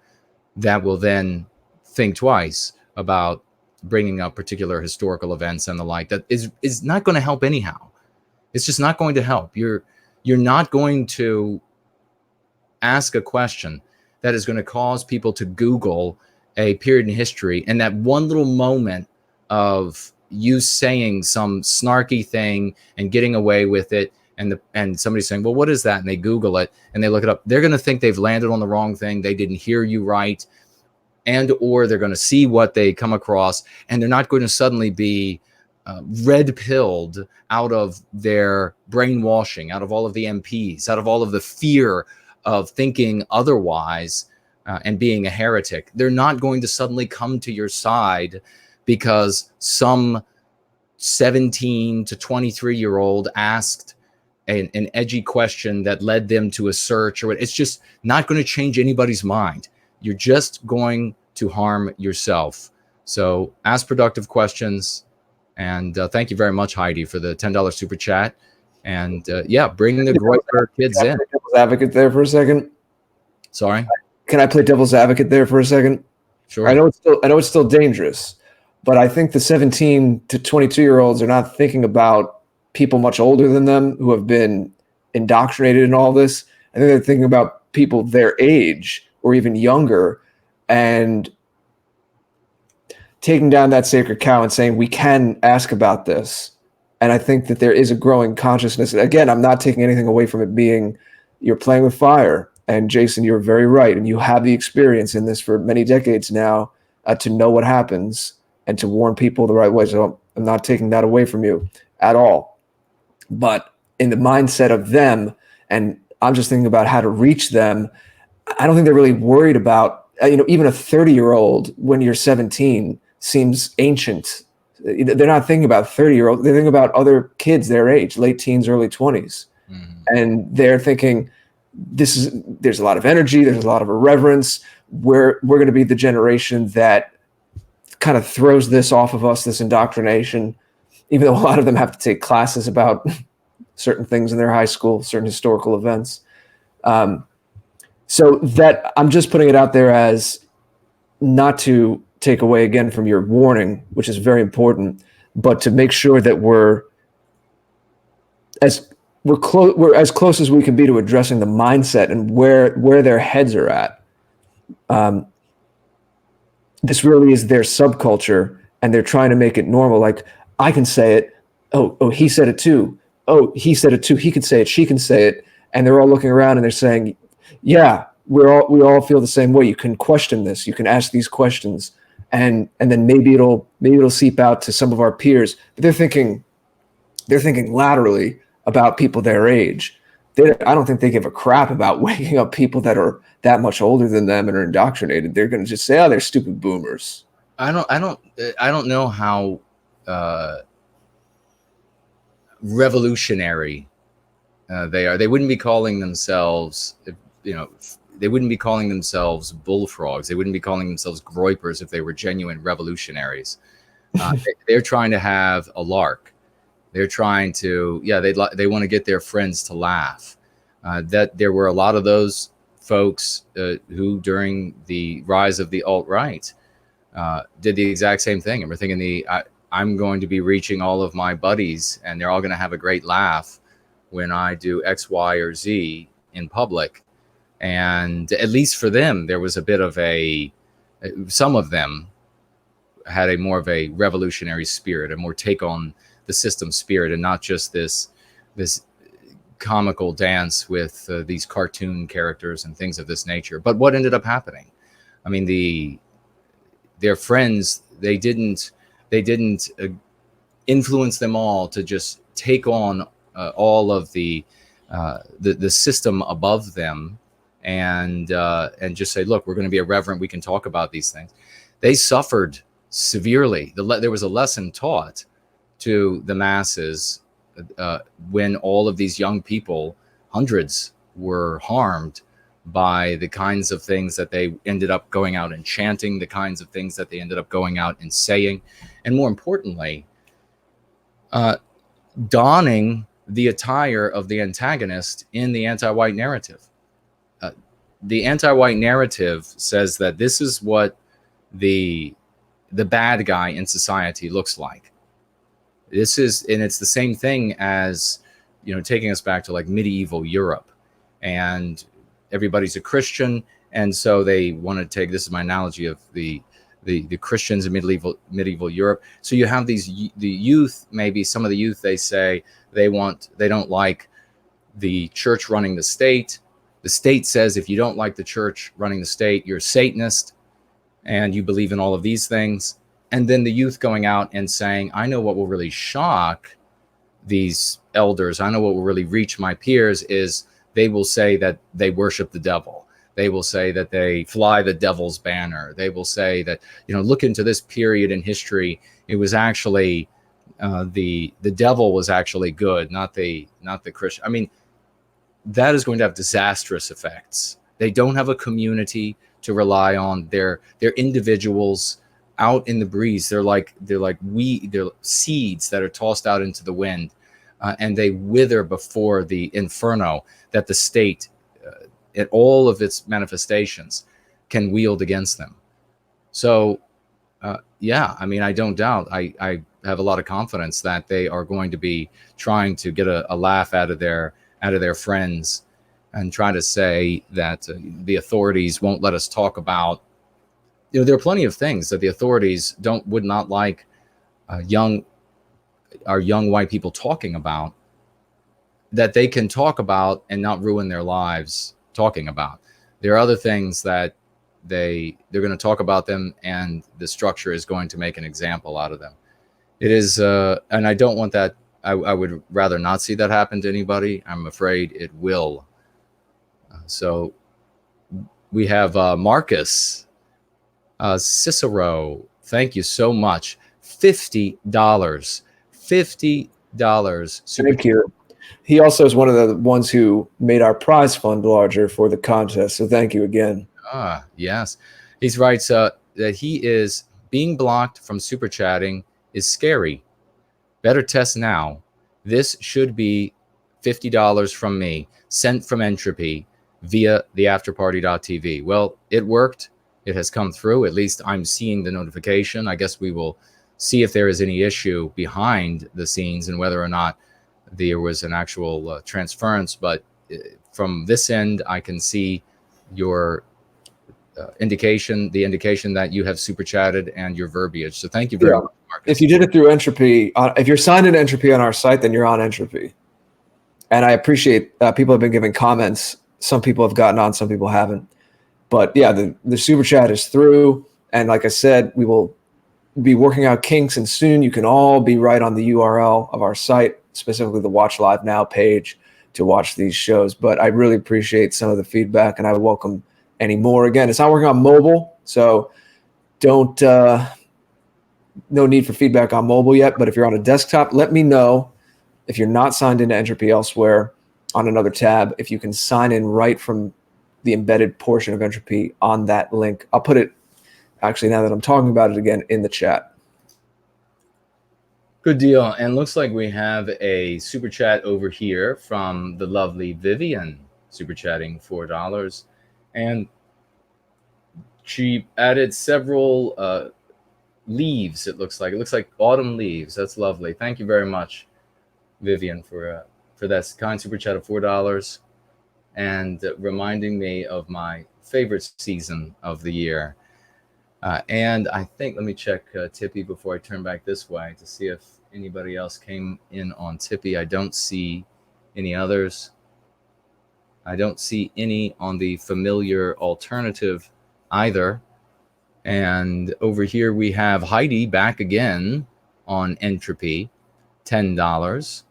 that will then think twice about bringing up particular historical events and the like. That is not going to help anyhow. It's just not going to help. You're not going to ask a question that is going to cause people to Google a period in history, and that one little moment of you saying some snarky thing and getting away with it, and somebody saying, well, what is that? And they Google it and they look it up. They're going to think they've landed on the wrong thing. They didn't hear you right. And, or they're going to see what they come across, and they're not going to suddenly be red pilled out of their brainwashing, out of all of the MPs, out of all of the fear of thinking otherwise and being a heretic. They're not going to suddenly come to your side because some 17 to 23-year-old asked an edgy question that led them to a search, or it's just not going to change anybody's mind. You're just going to harm yourself. So ask productive questions. And thank you very much, Heidi, for the $10 super chat. And bring the Groyper kids in. Devil's advocate there for a second. Sorry? Can I play devil's advocate there for a second? Sure. I know it's still dangerous, but I think the 17 to 22-year-olds are not thinking about people much older than them who have been indoctrinated in all this. I think they're thinking about people their age or even younger, and taking down that sacred cow and saying, we can ask about this. And I think that there is a growing consciousness. Again, I'm not taking anything away from it being, you're playing with fire. And Jason, you're very right. And you have the experience in this for many decades now to know what happens and to warn people the right way. So I'm not taking that away from you at all. But in the mindset of them, and I'm just thinking about how to reach them, I don't think they're really worried about, even a 30-year-old when you're 17 seems ancient. They're not thinking about 30-year-old. They're thinking about other kids their age, late teens, early 20s. Mm-hmm. And they're thinking, there's a lot of energy, there's a lot of irreverence. We're going to be the generation that kind of throws this off of us, this indoctrination, even though a lot of them have to take classes about certain things in their high school, certain historical events. So that I'm just putting it out there as not to take away again from your warning, which is very important, but to make sure that we're as close as we can be to addressing the mindset and where their heads are at. This really is their subculture, and they're trying to make it normal. Like, I can say it. Oh, he said it too. Oh, he said it too. He could say it. She can say it. and they're all looking around and they're saying, yeah, we all feel the same way. You can question this, you can ask these questions, and then maybe it'll seep out to some of our peers. But they're thinking laterally about people their age. I don't think they give a crap about waking up people that are that much older than them and are indoctrinated. They're going to just say, oh, they're stupid boomers. I don't know how revolutionary they are. They wouldn't be calling themselves, they wouldn't be calling themselves bullfrogs. They wouldn't be calling themselves Groypers if they were genuine revolutionaries. They're trying to have a lark. They're trying to, they want to get their friends to laugh. That there were a lot of those folks who, during the rise of the alt-right, did the exact same thing. And we're thinking I'm going to be reaching all of my buddies, and they're all going to have a great laugh when I do X, Y, or Z in public. And at least for them, there was a bit of some of them had a more of a revolutionary spirit, a more take on the system spirit, and not just this comical dance with these cartoon characters and things of this nature. But what ended up happening? I mean, their friends, they didn't influence them all to just take on all of the system above them, and just say, look, we're going to be irreverent. We can talk about these things. They suffered severely. There was a lesson taught to the masses when all of these young people, hundreds, were harmed by the kinds of things that they ended up going out and chanting, the kinds of things that they ended up going out and saying, and more importantly, donning the attire of the antagonist in the anti-white narrative. The anti-white narrative says that this is what the bad guy in society looks like. And it's the same thing as, taking us back to like medieval Europe, and everybody's a Christian. And so they want to take, this is my analogy of the Christians in medieval Europe. So you have the youth, maybe some of the youth, they say they don't like the church running the state. The state says, if you don't like the church running the state, you're a Satanist and you believe in all of these things. And then the youth going out and saying, I know what will really shock these elders, I know what will really reach my peers, is they will say that they worship the devil. They will say that they fly the devil's banner. They will say that, look into this period in history. It was actually the devil was actually good, not the Christian. I mean, that is going to have disastrous effects. They don't have a community to rely on. They're individuals out in the breeze. They're like seeds that are tossed out into the wind, and they wither before the inferno that the state, in all of its manifestations, can wield against them. So, I mean, I don't doubt. I have a lot of confidence that they are going to be trying to get a laugh out of their friends, and try to say that the authorities won't let us talk about. There are plenty of things that the authorities would not like our young white people talking about, that they can talk about and not ruin their lives talking about. There are other things that they're going to talk about them, and the structure is going to make an example out of them. It is, and I don't want that. I would rather not see that happen to anybody. I'm afraid it will. So we have Marcus Cicero. Thank you so much. $50. $50. Thank you. He also is one of the ones who made our prize fund larger for the contest. So thank you again. Yes. He writes that he is being blocked from super chatting is scary. Better test now. This should be $50 from me, sent from Entropy via theafterparty.tv. Well, it worked. It has come through. At least I'm seeing the notification. I guess we will see if there is any issue behind the scenes and whether or not there was an actual transference. But from this end, I can see your indication that you have super chatted and your verbiage. So thank you very much, Marcus. If you did it through Entropy, if you're signed in Entropy on our site, then you're on Entropy. And I appreciate people have been giving comments. Some people have gotten on, some people haven't. But yeah, the super chat is through. And like I said, we will be working out kinks, and soon you can all be right on the URL of our site, specifically the Watch Live Now page, to watch these shows. But I really appreciate some of the feedback, and I welcome any more. Again, it's not working on mobile, so don't no need for feedback on mobile yet. But if you're on a desktop, let me know. If you're not signed into Entropy elsewhere on another tab, if you can sign in right from the embedded portion of Entropy on that link. I'll put it, actually, now that I'm talking about it again, in the chat. Good deal. And looks like we have a super chat over here from the lovely Vivian, super chatting $4. And she added several leaves, it looks like. It looks like autumn leaves. That's lovely. Thank you very much, Vivian, for that kind super chat of $4 and reminding me of my favorite season of the year. And I think, let me check Tippy before I turn back this way to see if anybody else came in on Tippy. I don't see any others. I don't see any on the familiar alternative either. And over here we have Heidi back again on Entropy, $10.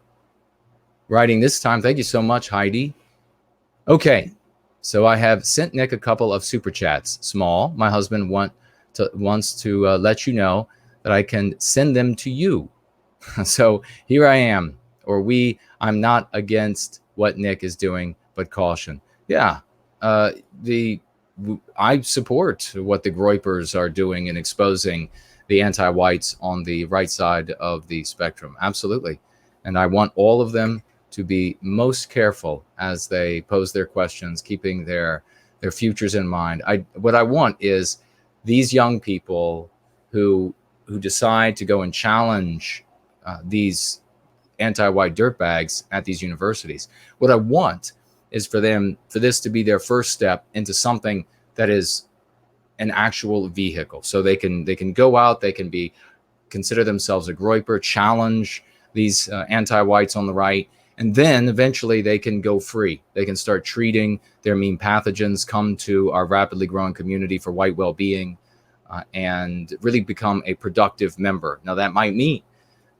Writing this time, thank you so much, Heidi. Okay, so I have sent Nick a couple of super chats. Small, my husband wants to let you know that I can send them to you. So here I am, or I'm not against what Nick is doing, but caution. Yeah, I support what the Groypers are doing in exposing the anti-whites on the right side of the spectrum. Absolutely. And I want all of them to be most careful as they pose their questions, keeping their futures in mind. What I want is these young people who decide to go and challenge these anti-white dirtbags at these universities. What I want is for this to be their first step into something that is an actual vehicle. So they can go out, they can consider themselves a Groyper, challenge these anti-whites on the right, and then eventually they can go free. They can start treating their mean pathogens, come to our rapidly growing community for White Wellbeing, and really become a productive member. Now, that might mean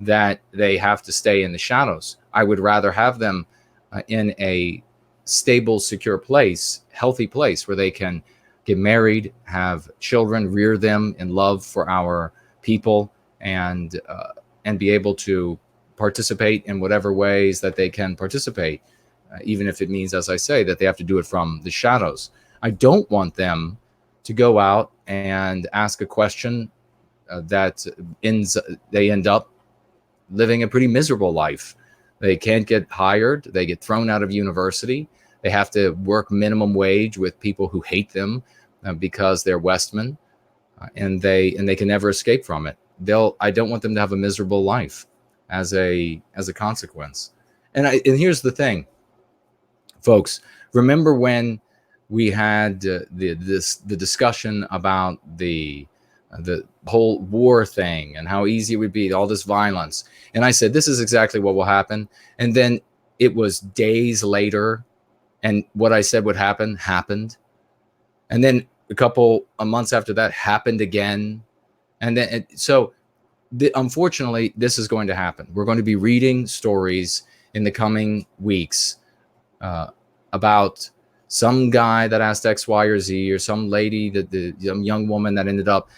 that they have to stay in the shadows. I would rather have them in a stable, secure place, healthy place where they can get married, have children, rear them in love for our people, and be able to participate in whatever ways that they can participate, even if it means, as I say, that they have to do it from the shadows. I don't want them to go out and ask a question that they end up living a pretty miserable life. They can't get hired. They get thrown out of university. They have to work minimum wage with people who hate them because they're Westmen, and they can never escape from it. I don't want them to have a miserable life as a consequence. And here's the thing, folks. Remember when we had the discussion about the whole war thing and how easy it would be, all this violence, and I said this is exactly what will happen. And then it was days later, and what I said would happen happened. And then a couple of months after that happened again. And then unfortunately, this is going to happen. We're going to be reading stories in the coming weeks about some guy that asked X, Y, or Z, or some lady, the young woman that ended up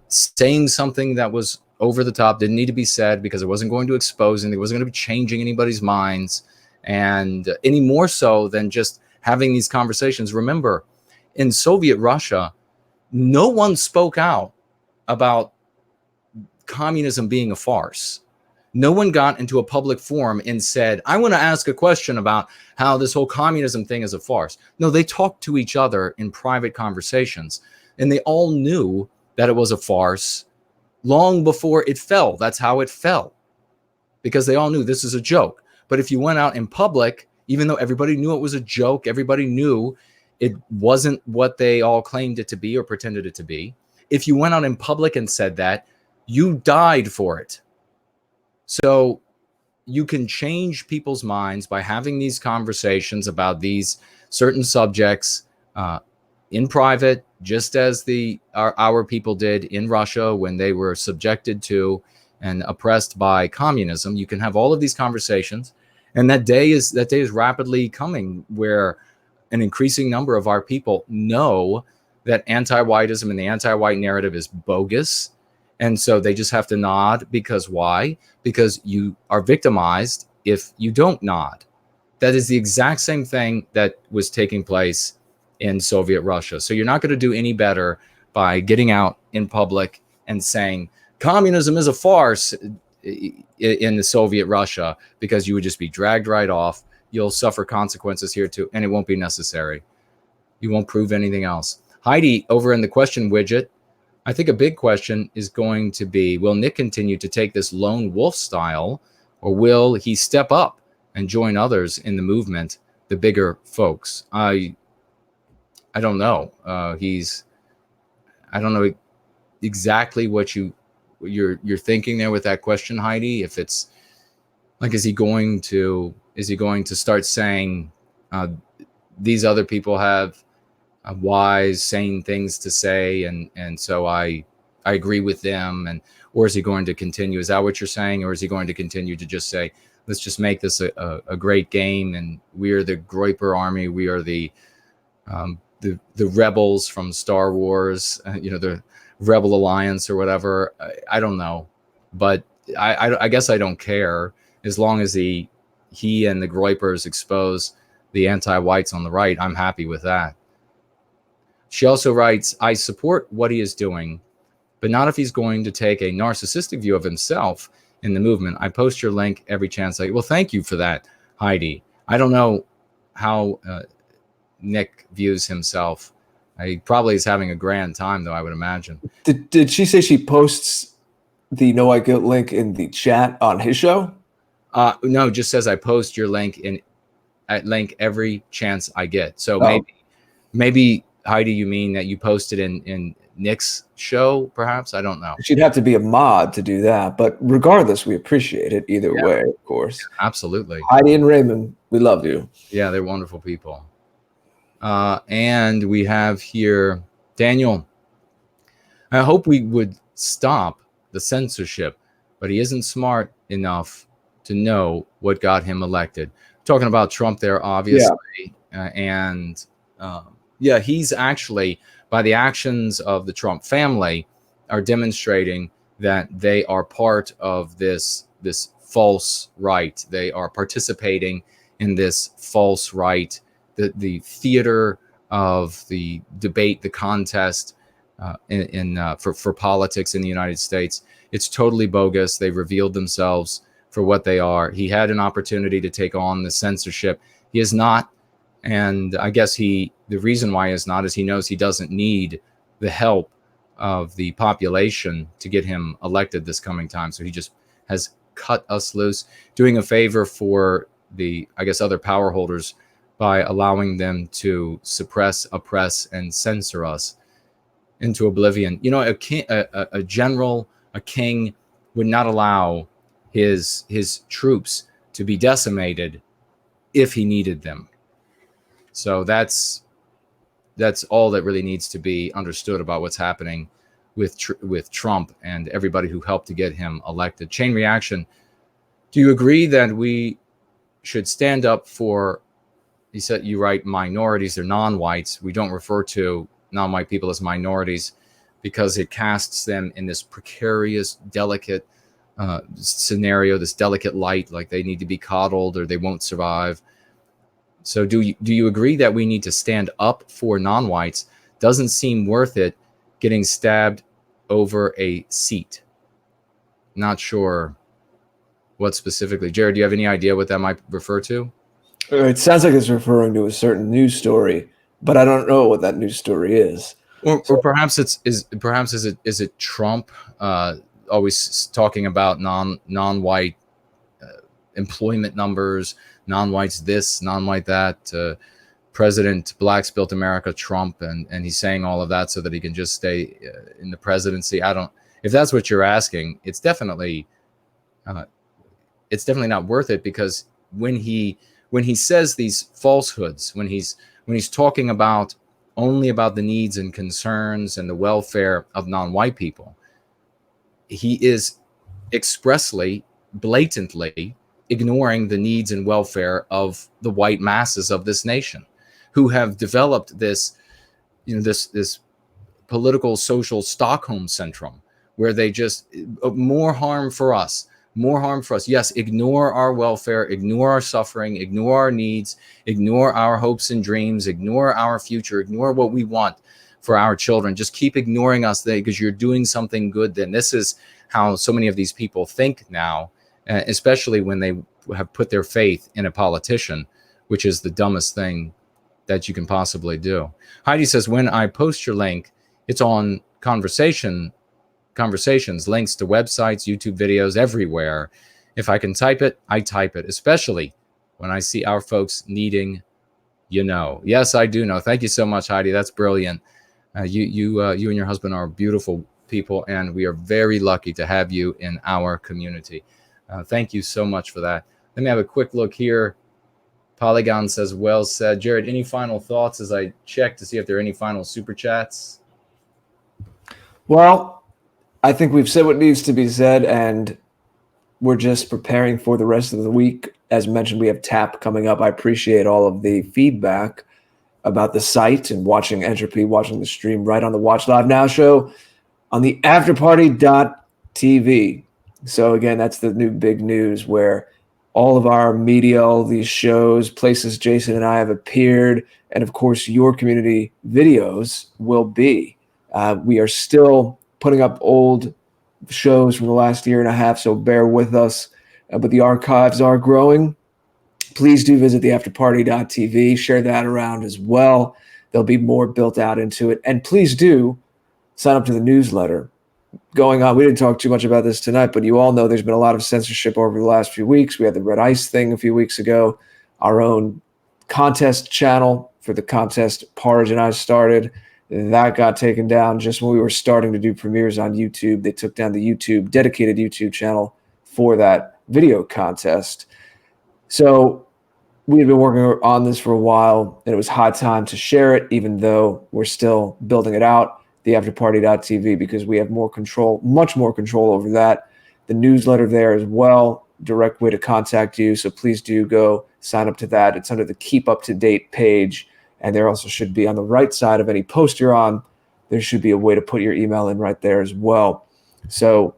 saying something that was over the top, didn't need to be said because it wasn't going to expose anything, it wasn't going to be changing anybody's minds, and any more so than just having these conversations. Remember, in Soviet Russia, no one spoke out about communism being a farce. No one got into a public forum and said, I want to ask a question about how this whole communism thing is a farce. No, they talked to each other in private conversations, and they all knew that it was a farce long before it fell. That's how it fell, because they all knew this is a joke. But if you went out in public, even though everybody knew it was a joke, everybody knew it wasn't what they all claimed it to be or pretended it to be. If you went out in public and said that, you died for it. So you can change people's minds by having these conversations about these certain subjects in private, just as our people did in Russia when they were subjected to and oppressed by communism. You can have all of these conversations, and that day is rapidly coming where an increasing number of our people know that anti-whiteism and the anti-white narrative is bogus. And so they just have to nod, because why? Because you are victimized if you don't nod. That is the exact same thing that was taking place in Soviet Russia. So you're not going to do any better by getting out in public and saying communism is a farce in the Soviet Russia, because you would just be dragged right off. You'll suffer consequences here too, and it won't be necessary. You won't prove anything else. Heidi, over in the question widget, I think a big question is going to be, will Nick continue to take this lone wolf style, or will he step up and join others in the movement, the bigger folks? I don't know. I don't know exactly what you're thinking there with that question, Heidi. If it's like, is he going to start saying these other people have wise, sane things to say, and so I agree with them, or is he going to continue? Is that what you're saying, or is he going to continue to just say, let's just make this a great game, and we are the Groyper army, we are the rebels from Star Wars, the Rebel Alliance or whatever? I don't know, but I guess I don't care, as long as he and the Groypers expose the anti-whites on the right. I'm happy with that. She also writes, I support what he is doing, but not if he's going to take a narcissistic view of himself in the movement. I post your link every chance I get. Well, thank you for that, Heidi. I don't know how Nick views himself. He probably is having a grand time, though, I would imagine. Did she say she posts the No White Guilt link in the chat on his show? No, just says I post your link link every chance I get. So maybe Heidi, you mean that you posted in Nick's show, perhaps? I don't know. She'd have to be a mod to do that, but regardless, we appreciate it either way, of course. Yeah, absolutely. Heidi and Raymond, we love you. Yeah, they're wonderful people. And we have here Daniel. I hope we would stop the censorship, but he isn't smart enough to know what got him elected. Talking about Trump there, obviously. Yeah. He's actually, by the actions of the Trump family, are demonstrating that they are part of this false right. They are participating in this false right, the theater of the debate, the contest for politics in the United States. It's totally bogus. They've revealed themselves for what they are. He had an opportunity to take on the censorship. He is not. And I guess the reason why he's not is he knows he doesn't need the help of the population to get him elected this coming time. So he just has cut us loose, doing a favor for the, I guess, other power holders by allowing them to suppress, oppress, and censor us into oblivion. A king, a general, a king would not allow his troops to be decimated if he needed them. So that's all that really needs to be understood about what's happening with Trump and everybody who helped to get him elected. Chain reaction. Do you agree that we should stand up for, you write minorities, they're non-whites. We don't refer to non-white people as minorities because it casts them in this precarious, delicate scenario, this delicate light, like they need to be coddled or they won't survive. So do you agree that we need to stand up for non-whites? Doesn't seem worth it getting stabbed over a seat. Not sure what specifically. Jared, do you have any idea what that might refer to? It sounds like it's referring to a certain news story, but I don't know what that news story is. Or perhaps is it Trump always talking about non-white employment numbers, non-whites this, non-white that, President Blacks Built America, Trump, and he's saying all of that so that he can just stay in the presidency. If that's what you're asking, it's definitely it's definitely not worth it, because when he says these falsehoods, when he's talking about only about the needs and concerns and the welfare of non-white people, he is expressly, blatantly ignoring the needs and welfare of the white masses of this nation, who have developed this, this political social Stockholm syndrome, where they just more harm for us. Yes, ignore our welfare, ignore our suffering, ignore our needs, ignore our hopes and dreams, ignore our future, ignore what we want for our children. Just keep ignoring us because you're doing something good. Then this is how so many of these people think now, especially when they have put their faith in a politician, which is the dumbest thing that you can possibly do. Heidi says, when I post your link, it's on conversations, links to websites, YouTube videos, everywhere. If I can type it, I type it, especially when I see our folks needing, Yes, I do know. Thank you so much, Heidi. That's brilliant. You and your husband are beautiful people, and we are very lucky to have you in our community. Thank you so much for that. Let me have a quick look here. Polygon says, well said. Jared, any final thoughts as I check to see if there are any final super chats? Well, I think we've said what needs to be said, and we're just preparing for the rest of the week. As mentioned, we have TAP coming up. I appreciate all of the feedback about the site and watching Entropy, watching the stream right on the Watch Live Now show on the afterparty.tv. So again, that's the new big news, where all of our media, all these shows, places Jason and I have appeared, and of course your community videos will be. We are still putting up old shows from the last year and a half, so bear with us. But the archives are growing. Please do visit the afterparty.tv. Share that around as well. There'll be more built out into it. And please do sign up to the newsletter. Going on, we didn't talk too much about this tonight, but you all know there's been a lot of censorship over the last few weeks. We had the Red Ice thing a few weeks ago. Our own contest channel for the contest Parge and I started, that got taken down just when we were starting to do premieres on YouTube. They took down the dedicated YouTube channel for that video contest. So we had been working on this for a while, and it was high time to share it, even though we're still building it out, the afterparty.tv, because we have more control, much more control over that. The newsletter there as well, direct way to contact you. So please do go sign up to that. It's under the Keep Up to Date page. And there also should be on the right side of any post you're on, there should be a way to put your email in right there as well. So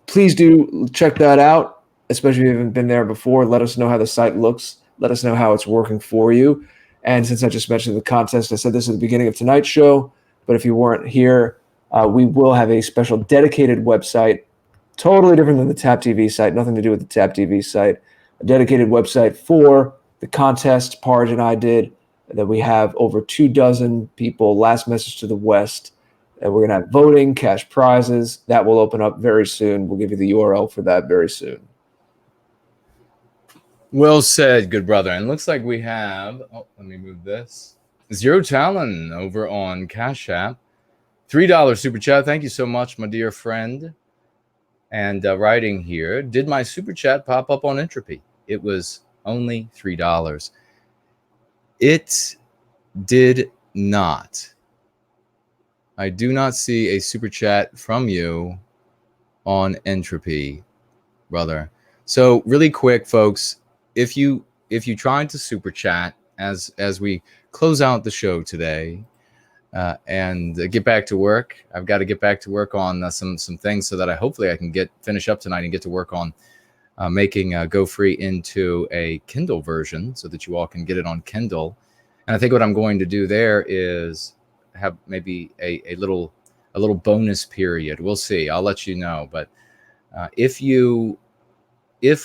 please do check that out, especially if you haven't been there before. Let us know how the site looks. Let us know how it's working for you. And since I just mentioned the contest, I said this at the beginning of tonight's show, but if you weren't here, we will have a special dedicated website, totally different than the TAP TV site, nothing to do with the TAP TV site, a dedicated website for the contest Parge and I did, that we have over 24 people, last message to the West. And we're going to have voting, cash prizes. That will open up very soon. We'll give you the URL for that very soon. Well said, good brother. And looks like we have, let me move this. Zero Talon over on Cash App. $3 super chat. Thank you so much, my dear friend. And writing here, did my super chat pop up on Entropy? It was only $3. It did not. I do not see a super chat from you on Entropy, brother. So really quick, folks, if you tried to super chat as we close out the show today and get back to work, I've got to get back to work on some things so that hopefully I can finish up tonight and get to work on making Go Free into a Kindle version so that you all can get it on Kindle. And I think what I'm going to do there is have maybe a little bonus period. We'll see. I'll let you know. But if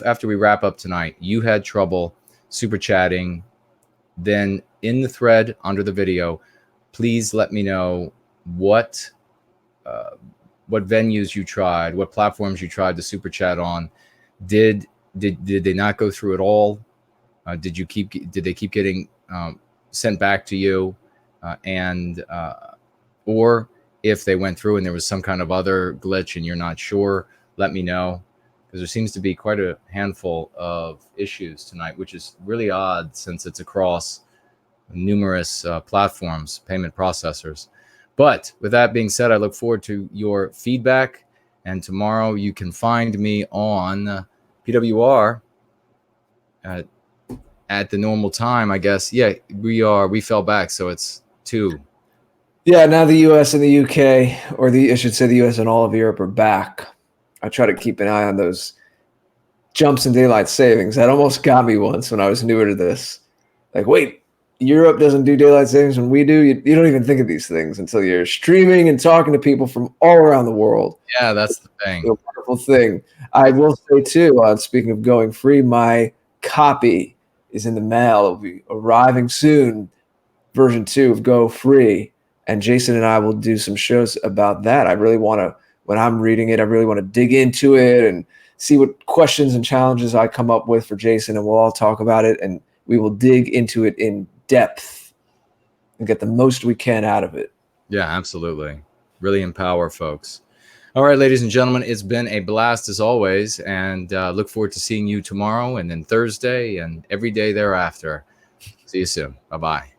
after we wrap up tonight, you had trouble super chatting, then in the thread under the video, please let me know what venues you tried, what platforms you tried to super chat on. Did they not go through at all? Did they keep getting sent back to you? Or if they went through and there was some kind of other glitch and you're not sure, let me know, because because there seems to be quite a handful of issues tonight, which is really odd since it's across numerous platforms, payment processors. But with that being said, I look forward to your feedback. And tomorrow you can find me on PWR at the normal time, I guess. Yeah, we fell back, so it's 2. Yeah, now the US and the UK, or I should say the US and all of Europe are back. I try to keep an eye on those jumps in daylight savings. That almost got me once when I was newer to this. Like, wait, Europe doesn't do daylight savings when we do? You don't even think of these things until you're streaming and talking to people from all around the world. Yeah, that's the thing. It's a wonderful thing. I will say, too, speaking of going free, my copy is in the mail. It'll be arriving soon, version 2 of Go Free. And Jason and I will do some shows about that. I really want to, when I'm reading it, I really want to dig into it and see what questions and challenges I come up with for Jason, and we'll all talk about it, and we will dig into it in depth and get the most we can out of it. Yeah, absolutely. Really empower folks. All right, ladies and gentlemen, it's been a blast as always, and look forward to seeing you tomorrow and then Thursday and every day thereafter. See you soon. Bye-bye.